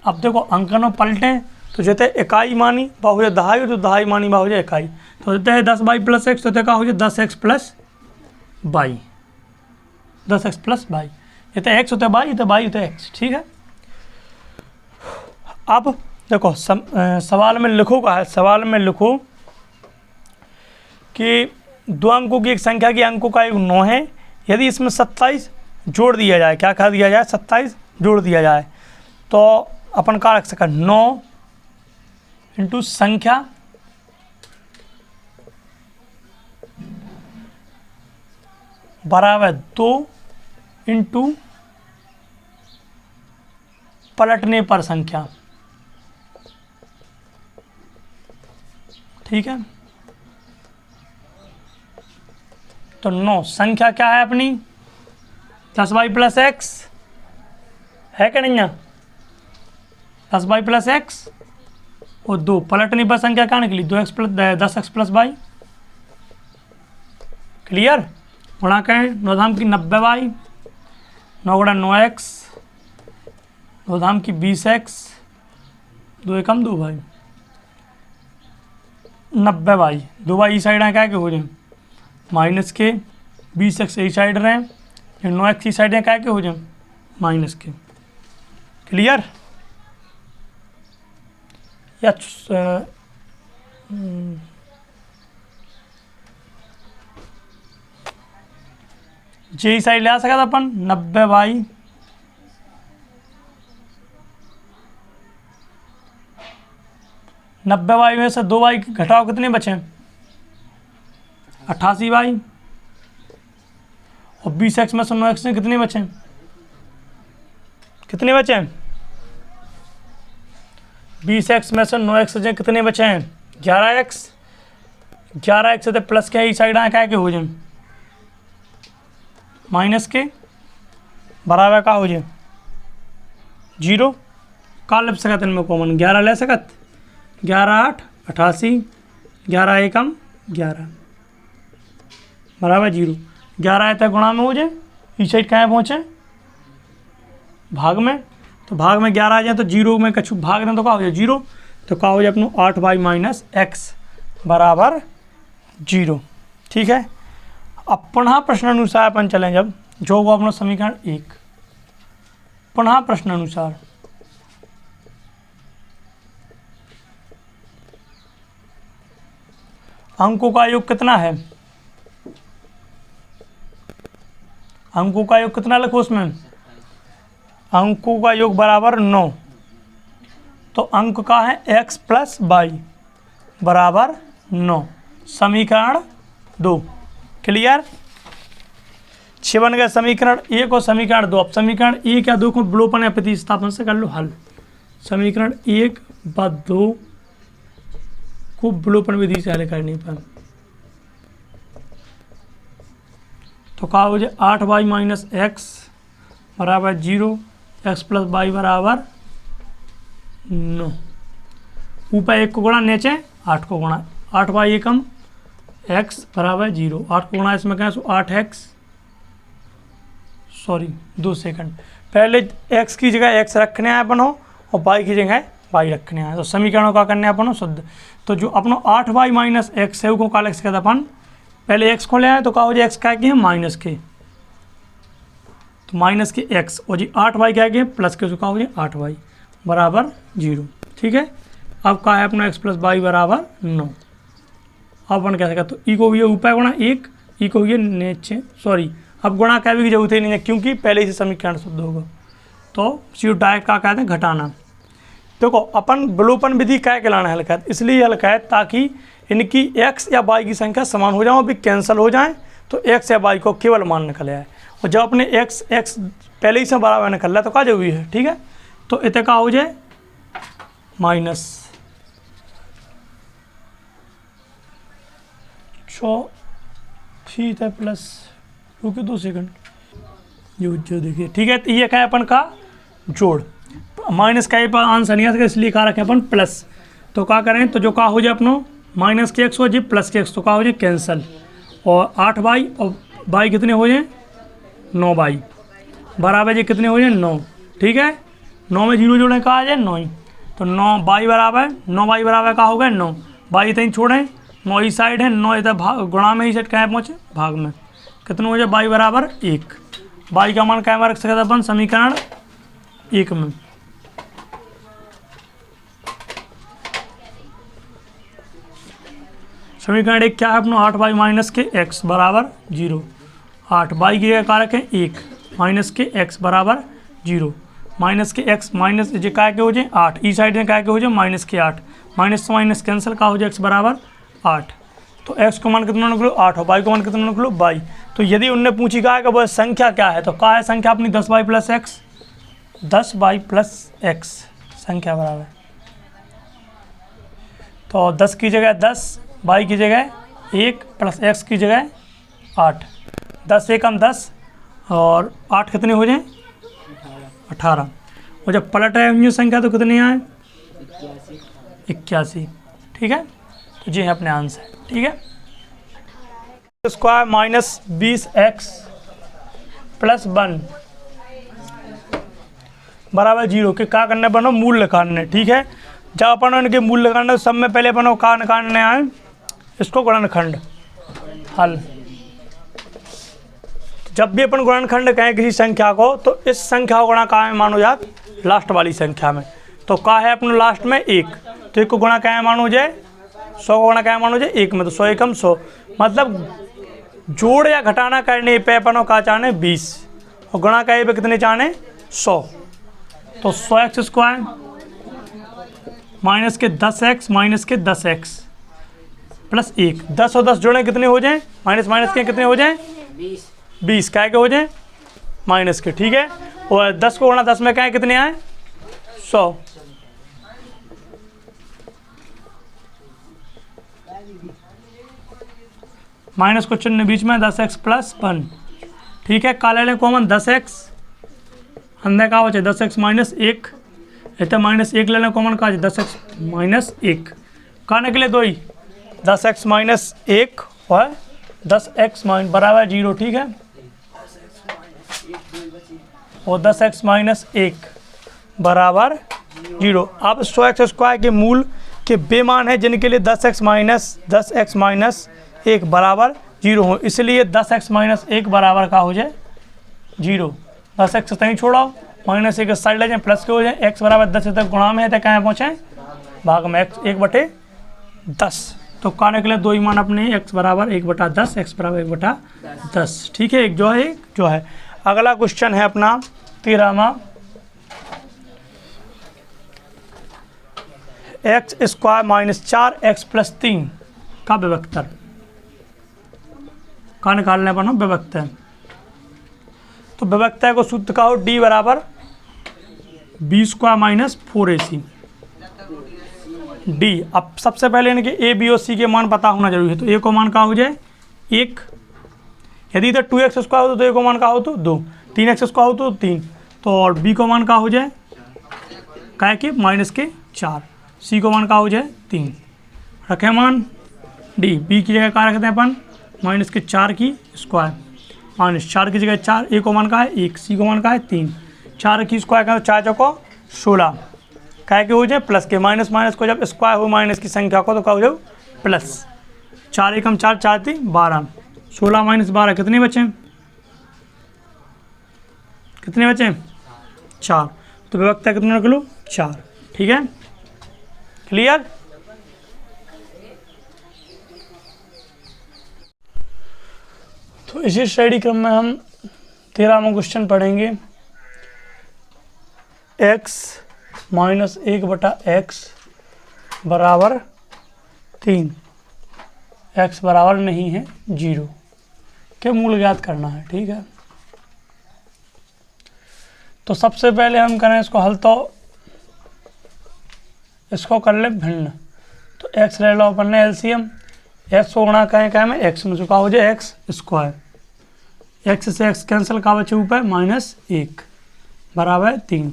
[SPEAKER 1] अब देखो अंकन पलटे तो जैसे इकाई मानी बाहु जाए दहाई, तो दहाई मानी बाहु जाए इकाई, तो देते हैं 10y प्लस एक्स, तो क्या हो जाए 10x plus Y, 10x plus Y. ये तो x होता है y, तो y होता है x। ठीक है, अब देखो सवाल में लिखो का है, सवाल में लिखो कि दो अंकों की एक संख्या के अंकों का एक 9 है, यदि इसमें 27 जोड़ दिया जाए, क्या कहा दिया जाए 27 जोड़ दिया जाए, तो अपन का रख सका 9 इंटू संख्या बराबर 2 इंटू पलटने पर संख्या। ठीक है, तो 9 संख्या क्या है अपनी 10y प्लस एक्स है क्या नहीं है, 10y प्लस एक्स, और 2 पलटने पर संख्या क्या निकली 2x plus 10x plus Y. Clear, गुणा करें 9 धाम की 90y, 9 गुणा 9x, 2 धाम की 20x, 2 एकम 2y, 90y, 2y ई साइड है क्या के हो जाए माइनस के, 20x ई साइड रहे, 9x ई साइड है क्या के हो जाए माइनस के। क्लियर, या जे साइड ले आ सका था अपन 90y, में से 2y घटाओ कितने बचे 88y, और 20x में से 9x में कितने बचे, कितने बचे हैं 20x में से 9x से कितने बचे हैं 11x, 11x से प्लस के साइड आए क्या के हो जाए माइनस के, बराबर का हो जाए 0, का ले सकत इनमें कॉमन 11 ले सकत, 11 8 88, 11 एकम 11 बराबर 0, 11 तक गुणा में हो जाए, इस साइड कहाँ पहुँचे भाग में, तो भाग में 11 आ जाए तो 0 में कछु भाग दें तो क्या हो जाए 0, तो क्या हो जाए अपनों 8y माइनस एक्स बराबर 0। ठीक है, अब पुनः प्रश्नानुसार अपन चलें, जब जो वो अपना समीकरण 1, पुनः प्रश्नानुसार अंकों का योग कितना है, अंकों का योग कितना लिखो उसमें, अंकों का योग बराबर 9, तो अंक का है x प्लस वाई बराबर 9, समीकरण 2। क्लियर, 6 बन गया समीकरण 1 और समीकरण 2। अब समीकरण 1 या 2 को विलोपन या प्रतिस्थापन से कर लो हल, समीकरण 1 व 2 को विलोपन विधि से हल करने पर तो क्या हो जाए 8y माइनस एक्स बराबर 0, x प्लस वाई बराबर 9, ऊपर 1 को गुणा नीचे 8 को गुणा, 8y एकम x बराबर 0, 8 को गुणा इसमें क्या 8x, सॉरी 2 सेकंड, पहले x की जगह x रखने आए अपन हो और y की जगह y रखने आए, तो समीकरणों का करने अपन हो शुद्ध, तो जो अपनो 8y माइनस एक्स है वो का लिख सकते अपन, पहले x को ले आए तो क्या हो जाए x क्या है माइनस के, तो माइनस के x, और जी 8y क्या है प्लस के, तो क्या हो जाए 8y बराबर 0। ठीक है, अब क्या है अपना x प्लस वाई बराबर 9, अब अपन कह सकते तो ई को हुई ऊपर गुणा 1, ई को हुई नीचे, सॉरी अब गुणा करने की जरूरत ही नहीं है क्योंकि पहले ही से समीकरण शुद्ध होगा, तो सी डायरेक्ट का कहते हैं घटाना। देखो अपन विलोपन विधि क्या कहलाना है हल्का, इसलिए हल्का है ताकि इनकी x या y की संख्या समान हो जाए, अभी कैंसिल हो जाए तो x या y को केवल मान निकल आए। और जब अपने x पहले ही से बराबर निकल रहा है तो क्या जरूरी है, ठीक है। तो इतने का हो जाए माइनस 6 प्लस, रुकिए 2 सेकंड, जो देखिए, ठीक है। तो ये क्या है अपन का जोड़, माइनस का पर आंसर नहीं आ सका इसलिए कहा रखे अपन प्लस। तो क्या करें, तो जो का हो जाए अपनो माइनस के x हो जाए प्लस के x, तो का हो जाए कैंसल। और 8y और y कितने हो जाए 9y बराबर जी कितने हो जाए 9, ठीक है। 9 में 0 जोड़े का आ जाए 9 ही, तो 9y बराबर का हो गया 9, y इतनी छोड़ें 9 ही साइड है, 9 इधर गुणा में ही सेट कहाँ पहुँचे भाग में, कितने हो जाए y बराबर 1। y का मान क्या रख सकते अपन समीकरण 1 में। समीकरण 1 क्या है अपना 8y माइनस के x बराबर 0, 8y की जगह रखें 1 माइनस के x बराबर 0, माइनस के x माइनस जो क्या के हो जाए 8, ई साइड में क्या के हो जाए माइनस के 8, माइनस से माइनस कैंसिल का हो जाए x बराबर 8। तो x को मान कितना निकलो 8 और y को मान कितना निकलो y। तो यदि उनने पूछी कहा कि वह संख्या क्या है, तो क्या है संख्या अपनी 10y plus x, 10y plus x संख्या बराबर, तो 10 की जगह 10, y की जगह 1 प्लस x की जगह 8, 10 से कम 10 और 8 कितने हो जाए 18। और जब पलट है संख्या तो कितनी आए 81, ठीक है। तो ये है अपने आंसर, ठीक है। स्क्वायर माइनस 20x प्लस 1 बराबर 0 के क्या करने बनो मूल निकालने, ठीक है। जब अपन इनके मूल निकालने सब में पहले अपन का निकालने आए इसको गुणनखंड हल। जब भी अपन गुणनखंड कहें किसी संख्या को तो इस संख्या को गुणा कहाँ में मानो जात लास्ट वाली संख्या में, तो का है अपने लास्ट में 1, तो 1 को गुणा कहाँ मानो जाए 100 को गुणा कहाँ मानो जाए 1 में, तो 100 एकम 100, मतलब जोड़ या घटाना करने पे अपन का चाहने 20 और गुणा करे पे कितने चाहने 100, तो 100x स्क्वायर माइनस के 10x माइनस के 10x प्लस 1, 10 और 10 जोड़े कितने हो जाए माइनस माइनस के कितने हो जाए 20 क्या के हो जाए माइनस के, ठीक है। और 10 को गुणा 10 में क्या कितने आए 100, माइनस को चिन्ह बीच में 10x प्लस 1, ठीक है। काले ले कॉमन 10x अंदर का हो जाए 10x माइनस 1, इतना माइनस 1 ले लें कॉमन का 10x माइनस 1 का निकले 2 ही 10x माइनस 1 और 10x माइनस बराबर 0, ठीक है। और 10x माइनस 1 बराबर 0। अब 100x स्क्वायर के मूल के बेमान है जिनके लिए 10x माइनस 1 बराबर 0 हो, इसलिए 10x माइनस 1 बराबर का हो जाए 0। 10x तहीं छोड़ाओ माइनस 1 साइड ले जाए प्लस के हो जाए, x बराबर 10 तक गुणा में है तो कहाँ पहुँचे भाग में x 1/10, तो का निकले 2 ही मान अपने x बराबर 1/10, x बराबर 1/10, ठीक है। एक जो है अगला क्वेश्चन है अपना 13वां, x square minus 4x plus 3 का विभक्तर का निकालने पर विभक्तर, तो विभक्तर को सूत्र का हो d बराबर b square minus 4ac d। अब सबसे पहले इनके a b और c के मान पता होना जरूरी है, तो a को मान का हो जाए 1, यदि इधर 2x स्क्वायर हो तो a को मान का हो तो 2, 3x स्क्वायर हो तो 3, तो और b को मान का हो जाए क्या है कि माइनस के 4, c को मान का हो जाए 3, रखें मान d, b की जगह क्या रखते हैं अपन माइनस के 4 की स्क्वायर, माइनस 4 की जगह 4, a को मान का है 1, c को मान का है 3, 4 की स्क्वायर का 4 चौको 16 क्या के हो जाए प्लस के, माइनस माइनस को जब स्क्वायर हो माइनस की संख्या को तो क्या हो जाए प्लस, 4 एकम 4 4 3 12, 16 माइनस 12 कितने बचे 4, तो विभक्ता कितना निकलो 4, ठीक है क्लियर। तो इसी स्टडी क्रम में हम 13वां क्वेश्चन पढ़ेंगे। एक्स माइनस 1/x बराबर 3, x बराबर नहीं है 0 के मूल ज्ञात करना है। ठीक है, तो सबसे पहले हम करें इसको हल, तो इसको कर ले भिन्न, तो x ले लो अपन ने एलसीएम, x को गुणा कहें क्या में x में, चुका हो जाए x स्क्वायर, x से x कैंसिल का बचे ऊपर -1 बराबर 3,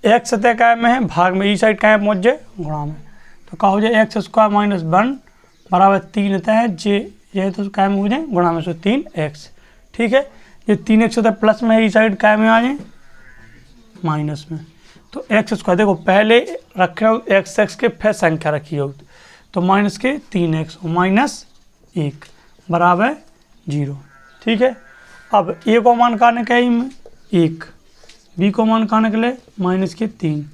[SPEAKER 1] x सतह क्या में है भाग में, ई साइड क्या पहुँच जाए गुणा में, तो क्या हो जाए x स्क्वायर -1 बराबर 3 अतः है जे, ये तो क्या में हो जाए गुणा में, सो 3x। ठीक है, ये 3x होता है प्लस में, ई साइड क्या में आ जाए माइनस में, तो एक्स स्क्वायर देखो पहले रखे हो x के फिर संख्या रखी हो, तो माइनस के 3x -1 बराबर 0। ठीक है, अब a को मान का निकले 1, b को मान का निकले -3,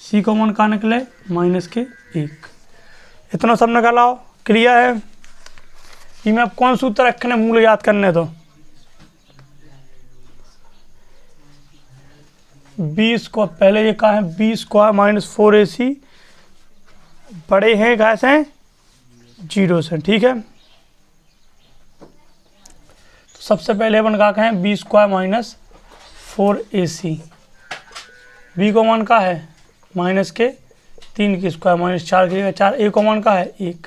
[SPEAKER 1] c को मान का निकले -1, इतना सब निकालाओ। क्लियर है, इसमें अब कौन सूत्र रखने मूल याद करने, तो बी स्क्वायर पहले ये कहा है बी स्क्वायर -4ac बड़े हैं कैसे हैं 0 से। ठीक है, तो सबसे पहले अपन का कहें बी स्क्वायर -4ac, बी को मान का है -3 की स्क्वायर -4 की जगह 4, ए को मान का है 1,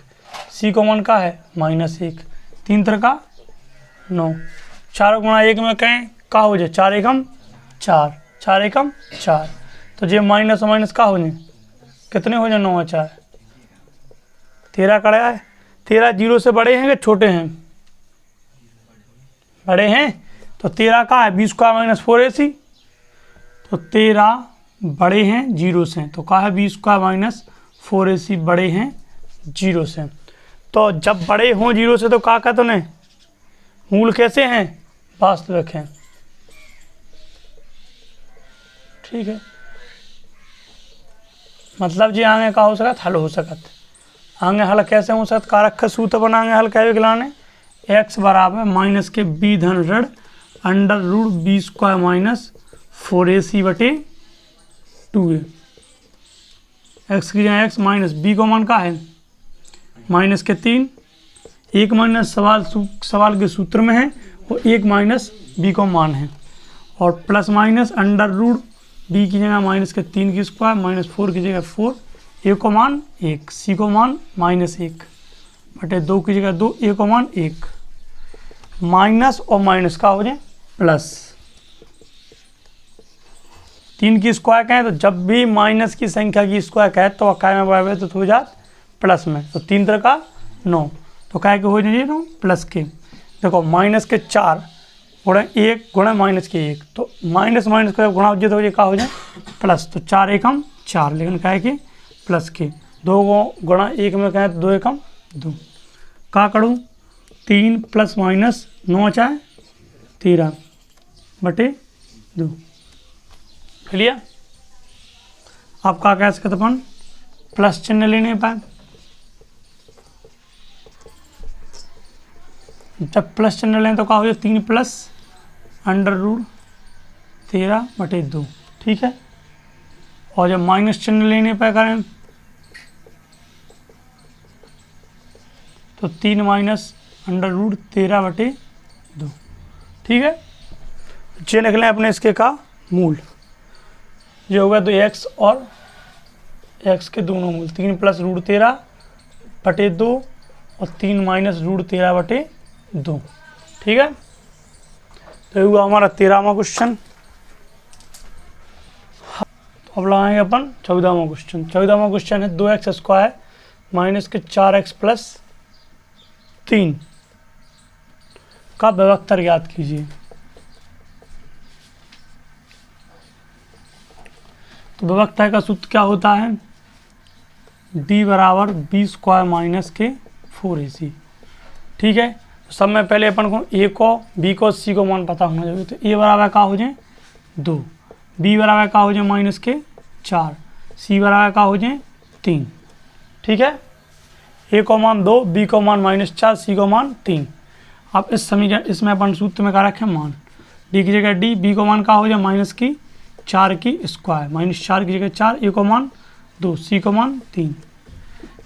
[SPEAKER 1] सी को मान का है -1, 3 3 का 9, 4 गुणा 1 में कहें का हो जाए 4 एकम 4, 4 एकम 4, तो ये माइनस माइनस का हो जाए कितने हो जाए 9 और 4 13 कड़ा है। 13 0 से बड़े हैं कि छोटे हैं, बड़े हैं, तो 13 का है बी स्क्वायर -4ac, तो 13 बड़े हैं 0 से, तो का है बी स्क्वायर -4ac बड़े हैं 0 से, तो जब बड़े हों 0 से तो का तो नहीं मूल कैसे हैं वास्तविक हैं। ठीक है, मतलब जी आगे का हो सकत हल हो सकत, आगे हल कैसे हो सकत, कारक का सूत्र बनाएंगे हल कैसे गिलाने, x बराबर माइनस के b धन ऋण √b स्क्वायर -4ac बटे 2a, x की जगह x माइनस b को मान का है माइनस के 3, 1 माइनस सवाल के सूत्र में है वो 1 माइनस b को मान है, और प्लस माइनस √b की जगह माइनस के 3 की स्क्वायर -4 की जगह 4, a को मान 1, c को मान -1 बटे 2 की जगह 2, a को मान 1, माइनस और माइनस का हो जाए प्लस, 3 की स्क्वायर कहें तो जब भी माइनस की संख्या की स्क्वायर कहे तो काय में बराबर तो हो जात प्लस में, तो 3 3 का 9, तो काय के हो जाइए तो प्लस के, देखो माइनस के 4 गुणा 1 गुणा माइनस के 1, तो माइनस माइनस का गुणा हो जाए तो ये का हो जाए प्लस, तो 4 एकम 4, लेकिन काय के प्लस के 2 गुणा 1 में कहें तो 2 एकम 2, का करूँ 3 प्लस माइनस 9 चाहे 13 बटे 2। क्लियर, आप का कह सकते अपन प्लस चिन्ह लेने पाए, जब प्लस चिन्ह लें तो क्या हो जाए 3 प्लस √13 बटे 2। ठीक है, और जब माइनस चिन्ह लेने पर करें तो 3 माइनस √13 बटे 2। ठीक है, ये निकले अपने इसके का मूल, ये होगा तो x और x के दोनों मूल, 3 प्लस √13 बटे 2 और 3 माइनस √13 बटे 2। ठीक है, तो ये हुआ हमारा 13वां क्वेश्चन। तो अब लगाएंगे अपन 14वां क्वेश्चन। 14वां क्वेश्चन है 2x स्क्वायर माइनस के 4x प्लस 3 का विभक्तर ज्ञात कीजिए। तो विभक्तर का सूत्र क्या होता है, d बराबर b स्क्वायर माइनस के 4ac। ठीक है, तो सब में पहले अपन को a को b को c को मान पता होना चाहिए, तो a बराबर का हो जाए 2, b बराबर का हो जाए माइनस के 4, c बराबर का हो जाए 3। ठीक है, a को मान 2, b को मान -4, c को मान 3। अब इस समीकरण इसमें अपन सूत्र में क्या रखें मान, d की जगह d, b को मान का हो जाए 4 की स्क्वायर, -4 की जगह 4, ए को मान 2, सी को मान 3,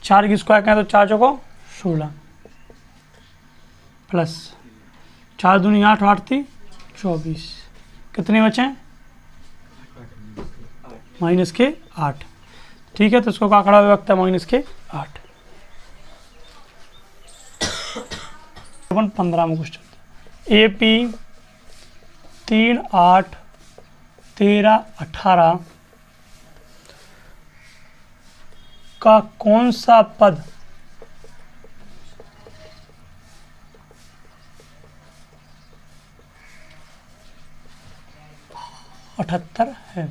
[SPEAKER 1] 4 की स्क्वायर कहें तो 4 चौको 16 प्लस 4 दूनी 8, 8 थी 24, कितने बचे -8। ठीक है, तो इसको का खड़ा विभक्त है -8। 15वां क्वेश्चन, AP 3, 8, 13, 18 का कौन सा पद अठहत्तर है।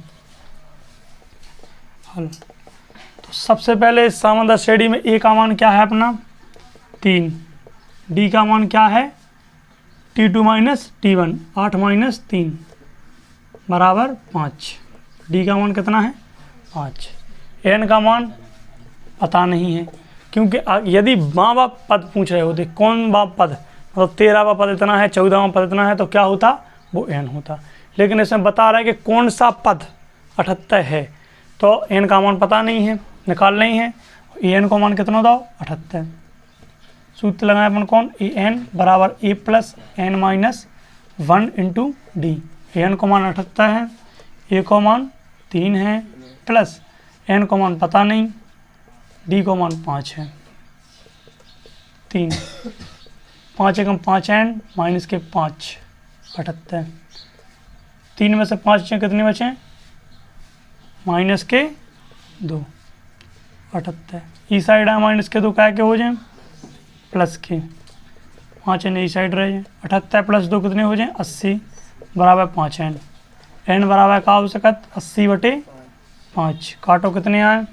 [SPEAKER 1] हल, तो सबसे पहले इस सामंतर श्रेणी में ए का मान क्या है अपना 3, डी का मान क्या है T2 माइनस T1, 8 माइनस 3 बराबर 5, डी का मान कितना है 5, एन का मान पता नहीं है, क्योंकि यदि बावा पद पूछ रहे होते कौन बा पद, मतलब 13वां पद इतना है, 14वां पद इतना है, तो क्या होता वो एन होता, लेकिन इसमें बता रहा है कि कौन सा पद 78 है, तो एन का मान पता नहीं है, निकालना ही है। एन को मान कितना दो 78, सूत्र लगाए अपन कौन, ए एन बराबर a plus n minus 1 into d. N को मान 78 है, ए को मान 3 है, प्लस एन को मान पता नहीं, डी को मान 5 है, 3, 5 एकम 5 एन माइनस के 5, 78, 3 में से 5 कितने बचे माइनस के 2, 78, ई साइड है माइनस के 2 क्या के हो जाए प्लस के 5 एन ई साइड रहे जाए, 78 प्लस 2 कितने हो जाए 80 बराबर 5 एन, एन बराबर का हो सकत 80/5, काटो कितने आए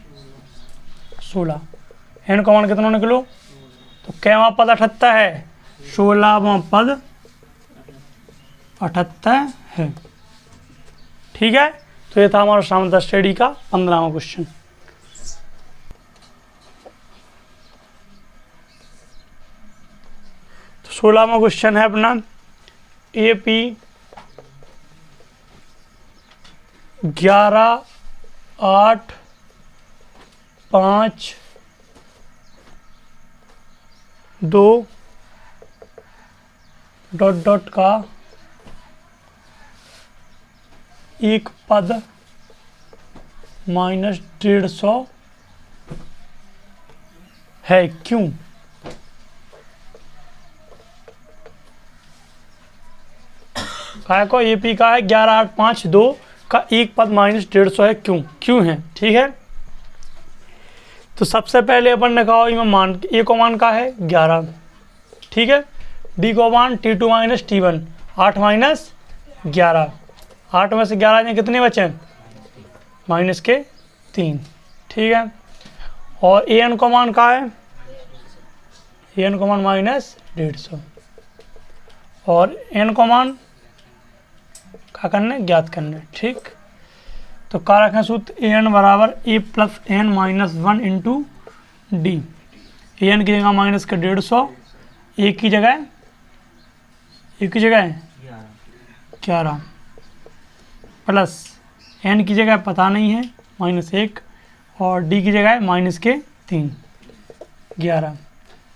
[SPEAKER 1] 16, एन का मान कितना निकलो, तो कैवा पद 78 है, 16वां पद 78 है। ठीक है, तो ये था हमारा सामंतर श्रेणी का 15वां क्वेश्चन। तो 16वां क्वेश्चन है अपना AP 11, 8, 5, 2 डॉट डॉट का एक पद -150 है, क्यों? काय को AP का है 11, 8, 5, 2 का एक पद -150 है, क्यों है। ठीक है, तो सबसे पहले अपन ने कहा इसमें मान ए को मान का है 11, ठीक है, डी को मान T2 माइनस T1, 8 माइनस 11, 8 में से 11 कितने बचे माइनस के 3, ठीक है, और ए एन को मान का है, ए एन को मान -150 और एन को मान क्या करने ज्ञात करने। ठीक, तो क्या रखें सूत्र, ए एन बराबर a plus n minus 1 into d, a n की जगह माइनस के 150, ए की जगह 11 प्लस एन की जगह पता नहीं है -1 और डी की जगह -3, 11,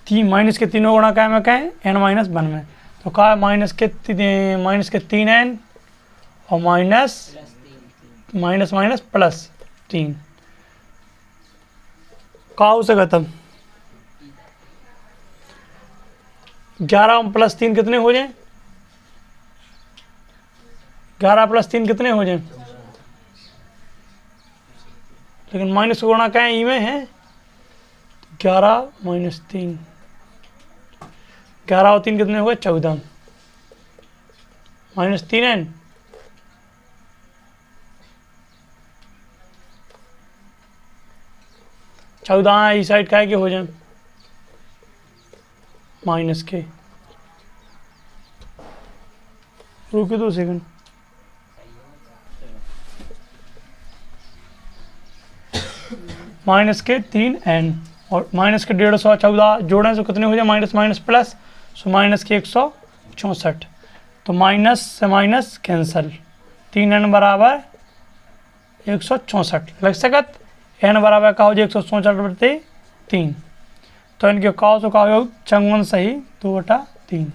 [SPEAKER 1] 3 माइनस के 3 गुणा क्या में कहें एन -1 में, तो कहा -3 एन और माइनस प्लस 3 का से खत्म, 11 प्लस 3 कितने हो जाए, 11 प्लस 3 कितने हो जाए, लेकिन माइनस गुणा क्या है ई में है, 11 - 3, 11 और 3 कितने हो गए 14, -3 एन -14 इस साइड क्या के हो जाए माइनस के, रुके 2 सेकंड, -3 एन और माइनस के 150 14 जोड़ें तो कितने हो जाए माइनस प्लस, सो -164, तो माइनस से माइनस कैंसल, 3 एन बराबर 164 लग सकत। n बराबर का हो जाए 164/3। तो इनके का का योग चंगुन सही 2/3।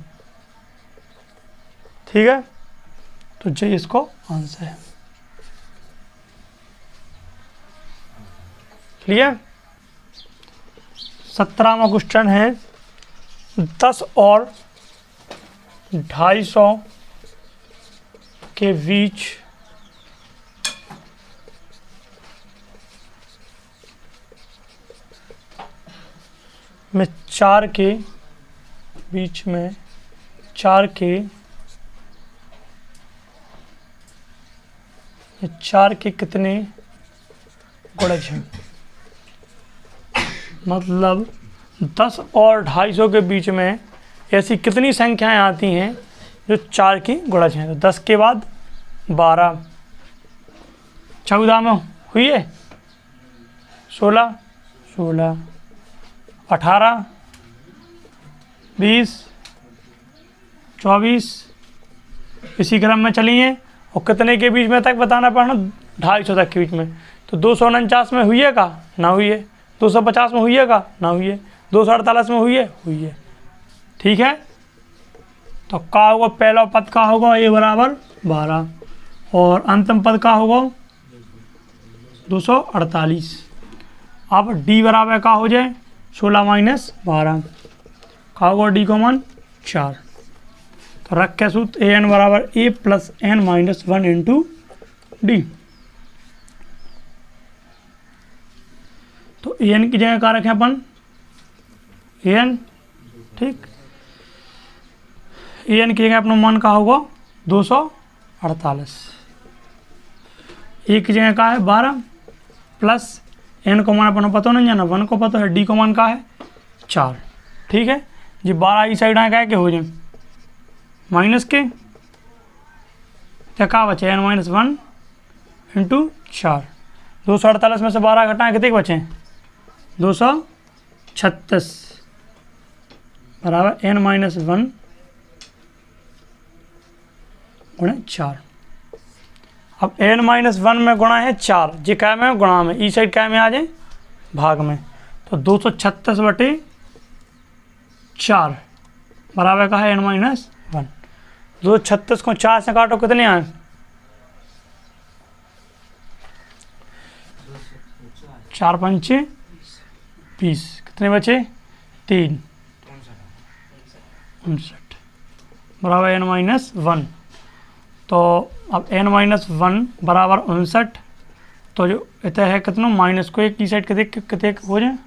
[SPEAKER 1] ठीक है, तो जे इसको आंसर है। क्लियर। 17वां क्वेश्चन है 10 और 250 के बीच में 4 के बीच में 4 के कितने गुणज हैं। मतलब 10 और 250 के बीच में ऐसी कितनी संख्याएं आती हैं जो 4 की गुणज हैं। तो 10 के बाद 12, 14 में हुई है 16, 18, 20, 24, इसी क्रम में चलिए। और कितने के बीच में तक बताना पड़ना, 250 तक के बीच में। तो 249 में हुई है का, ना हुई है। 250 में हुई है का, ना हुई है। 248 में हुई है। ठीक है, तो का होगा, पहला पद का होगा a बराबर 12 और अंतिम पद का होगा 248। अब d बराबर का हो जाए 16 माइनस 12, का होगा d को मान 4। तो रख के सूत्र an बराबर a plus n minus 1 into D. तो an की जगह क्या रखें अपन, an। ठीक, an की जगह अपना मान का होगा 248। a की जगह का है 12 प्लस n को मान अपना पता नहीं जाना, 1 को पता है, d को मान का है 4। ठीक है जी, 12 इस साइड आए के हो जाए माइनस के, क्या बचे n माइनस 1 इंटू 4। 248 में से 12 घटाएं कितने बचे, 236 बराबर n माइनस 1 गुणे 4। अब n माइनस 1 में गुणा है 4, जी क्या में गुणा में, ई साइड क्या में आ जाए भाग में। तो 236/4 बराबर का है n माइनस 1। 236 को 4 से काटो कितने आए, 4 पंचे 20, कितने बचे 3, 59 बराबर n माइनस 1। तो अब n माइनस 1 बराबर 59। तो जो इतना है कितना, माइनस को एक की साइड कितने हो जाए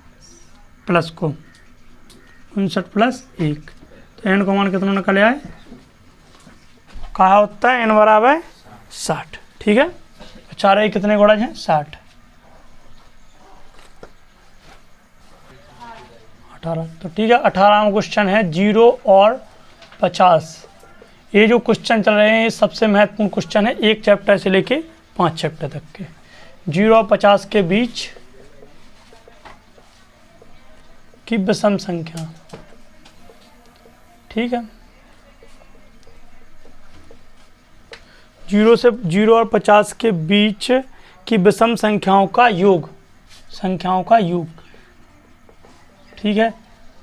[SPEAKER 1] प्लस को, 59 प्लस 1। तो n को मान कितना निकल आए, कहा होता है n बराबर 60। ठीक है, चार कितने गुणज हैं 60, 18। तो ठीक है, 18वां क्वेश्चन है 0 और 50। ये जो क्वेश्चन चल रहे हैं ये सबसे महत्वपूर्ण क्वेश्चन है, 1 चैप्टर से लेके 5 चैप्टर तक के। 0 और 50 के बीच की विषम संख्या। ठीक है, 0 और 50 के बीच की विषम संख्याओं का योग, ठीक है।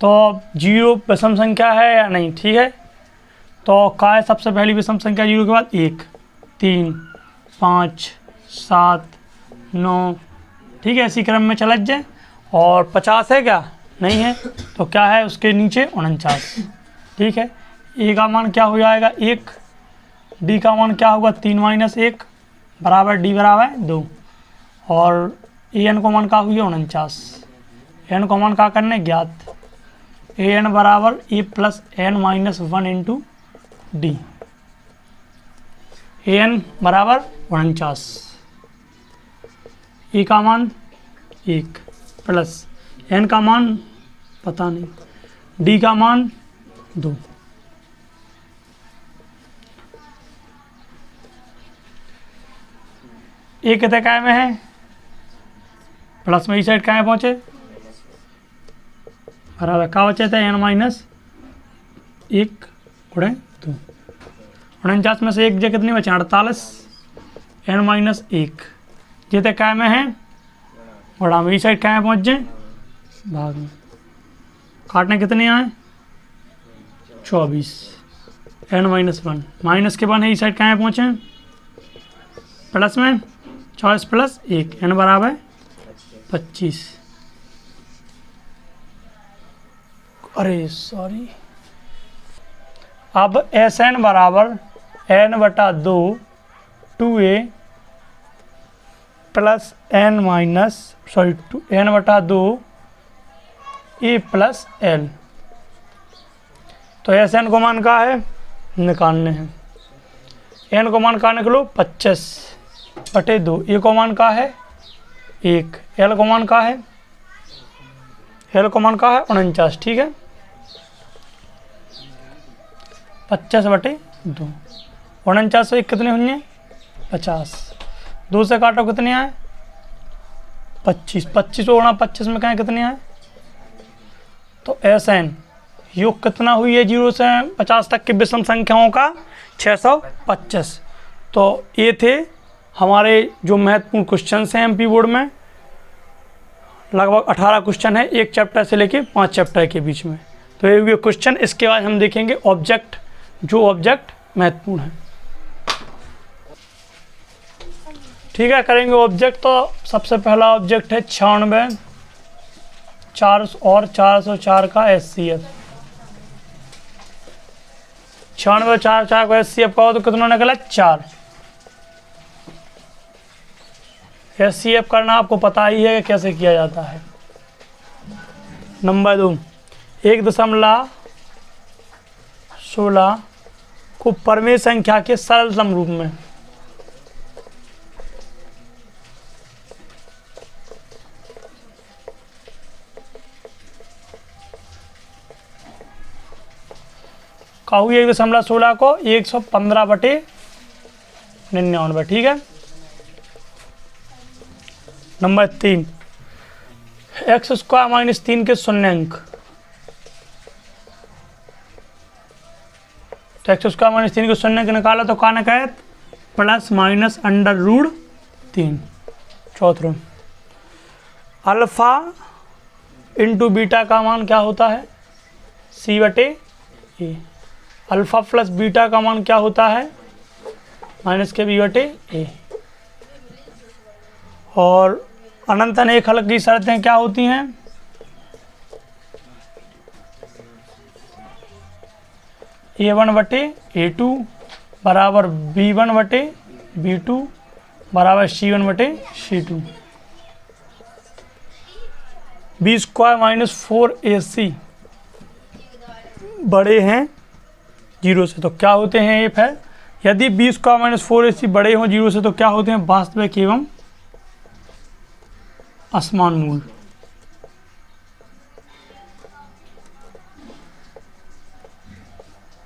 [SPEAKER 1] तो 0 विषम संख्या है या नहीं, ठीक है। तो का है सबसे पहली विषम संख्या 0 के बाद 1, 3, 5, 7, 9, ठीक है, इसी क्रम में चला जाए। और 50 है क्या, नहीं है, तो क्या है उसके नीचे 49। ठीक है, ए का मान क्या हो जाएगा 1, डी का मान क्या होगा 3 माइनस 1 बराबर डी बराबर 2, और ए एन को मान का हुई 49। एन को मान का करने ज्ञात, ए एन बराबर a plus n minus 1 into d. A n बराबर 49, ए का मान 1 प्लस एन का मान पता नहीं, डी का मान 2। ए कितने काय में है, प्लस में इस साइड काय पहुंचे बराबर का बचे थे एन माइनस 1 गुणे 2। 49 में से 1 जगह कितनी बचे 48, एन माइनस 1 जितने क्या में है बड़ा में, इस साइड क्या में पहुँच जाए भाग में। काटने कितने आए 24 n-1 माइनस के बाद है इस साइड क्या में पहुँचे प्लस में 24 प्लस 1 n बराबर 25। अरे सॉरी, अब एस एन बराबर n/2 2a plus n/2 a plus l। तो एस एन को मान का है निकालने हैं, एन को मान का निकलो 25/2, ए को मान का है 1, एल को मान का है 49। ठीक है 25/2, 49 से कितने होंगे 50, 2 से काटो कितने आए 25, 25 को 25 में कहें कितने आए। तो एस एन योग कितना हुई है 0 से 50 तक की विषम संख्याओं का 625। तो ये थे हमारे जो महत्वपूर्ण क्वेश्चन हैं एमपी बोर्ड में, लगभग 18 क्वेश्चन है एक चैप्टर से लेके 5 चैप्टर के बीच में। तो ये क्वेश्चन, इसके बाद हम देखेंगे ऑब्जेक्ट, जो ऑब्जेक्ट महत्वपूर्ण है। ठीक है, करेंगे ऑब्जेक्ट। तो सबसे पहला ऑब्जेक्ट है 96 और 404 का HCF। 96 और 404 का HCF का हो तो कितना निकला 4। HCF करना आपको पता ही है कि कैसे किया जाता है। नंबर 2, 1.16 को परमेय संख्या के सरलतम रूप में कहू 1.16 को 115/99। ठीक है। नंबर 3, x² - 3 के शून्यांक। तो x² - 3 के शून्यांक निकाला तो का निकाय ±√3। चौथा, अल्फा इंटू बीटा का मान क्या होता है c/a। अल्फा प्लस बीटा का मान क्या होता है -kb/a। और अनंत अनेक हल की शर्तें क्या होती हैं a1/a2 बराबर b1/b2 बराबर c1/c2। b² - 4ac बड़े हैं 0 से तो क्या होते हैं ये फिर, यदि b² - 4ac बड़े हों 0 से तो क्या होते हैं वास्तविक एवं असमान मूल।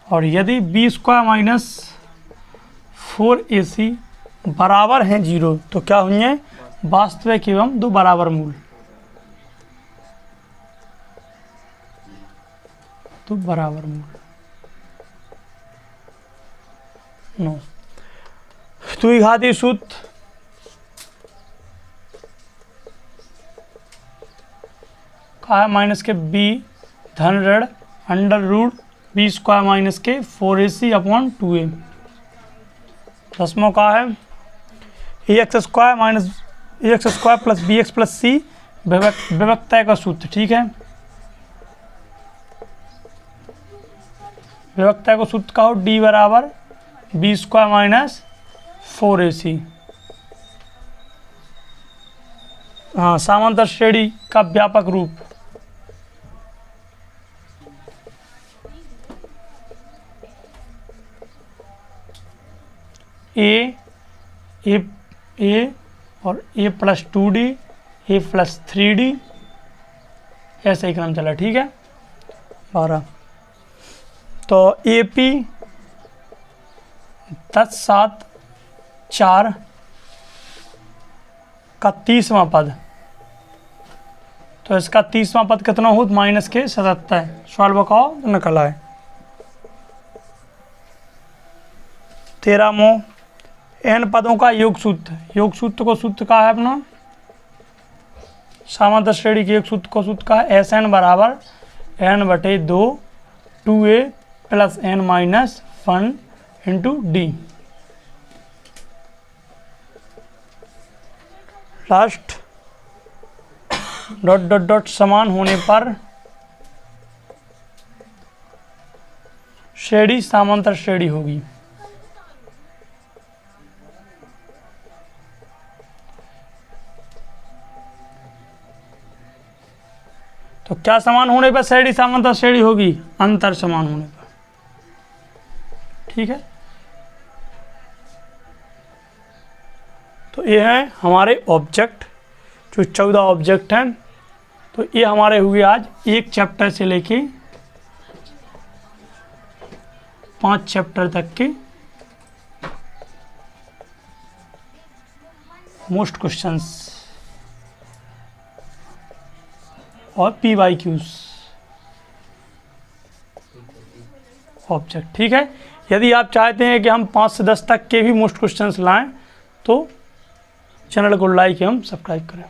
[SPEAKER 1] और यदि b² - 4ac बराबर हैं 0 तो क्या होंगे वास्तविक एवं दो बराबर मूल। तो बराबर मूल 9। द्विघाती सूत्र का है -b धन ऋण √b² - 4ac/2a। 10वां का है ax² + bx + c विभक्तय का सूत्र। ठीक है, विभक्तय का सूत्र का हो d बराबर b² - 4ac। हाँ, समांतर श्रेणी का व्यापक रूप a और a + 2d a + 3d ऐसे ही क्रम चला। ठीक है। 12 तो AP 10, 7, 4 का 30वां पद, तो इसका 30वां पद कितना हो -77। सवाल बताओ निकल आए। 13वां n पदों का योग सूत्र, योग सूत्र को सूत्र का है अपना समांतर श्रेणी के योग सूत्र को सूत्र का है एस एन बराबर n/2 2a plus n-1 into D. Last dot dot dot समान होने पर श्रेणी समांतर श्रेणी होगी। तो क्या समान होने पर श्रेणी समांतर श्रेणी होगी? अंतर समान होने पर। ठीक है, तो ये हैं हमारे ऑब्जेक्ट, जो 14 ऑब्जेक्ट हैं। तो ये हमारे हुए आज एक चैप्टर से लेके 5 चैप्टर तक के मोस्ट क्वेश्चंस और PYQs ऑब्जेक्ट। ठीक है, यदि आप चाहते हैं कि हम 5 से 10 तक के भी मोस्ट क्वेश्चंस लाएं तो चैनल को लाइक एवं सब्सक्राइब करें।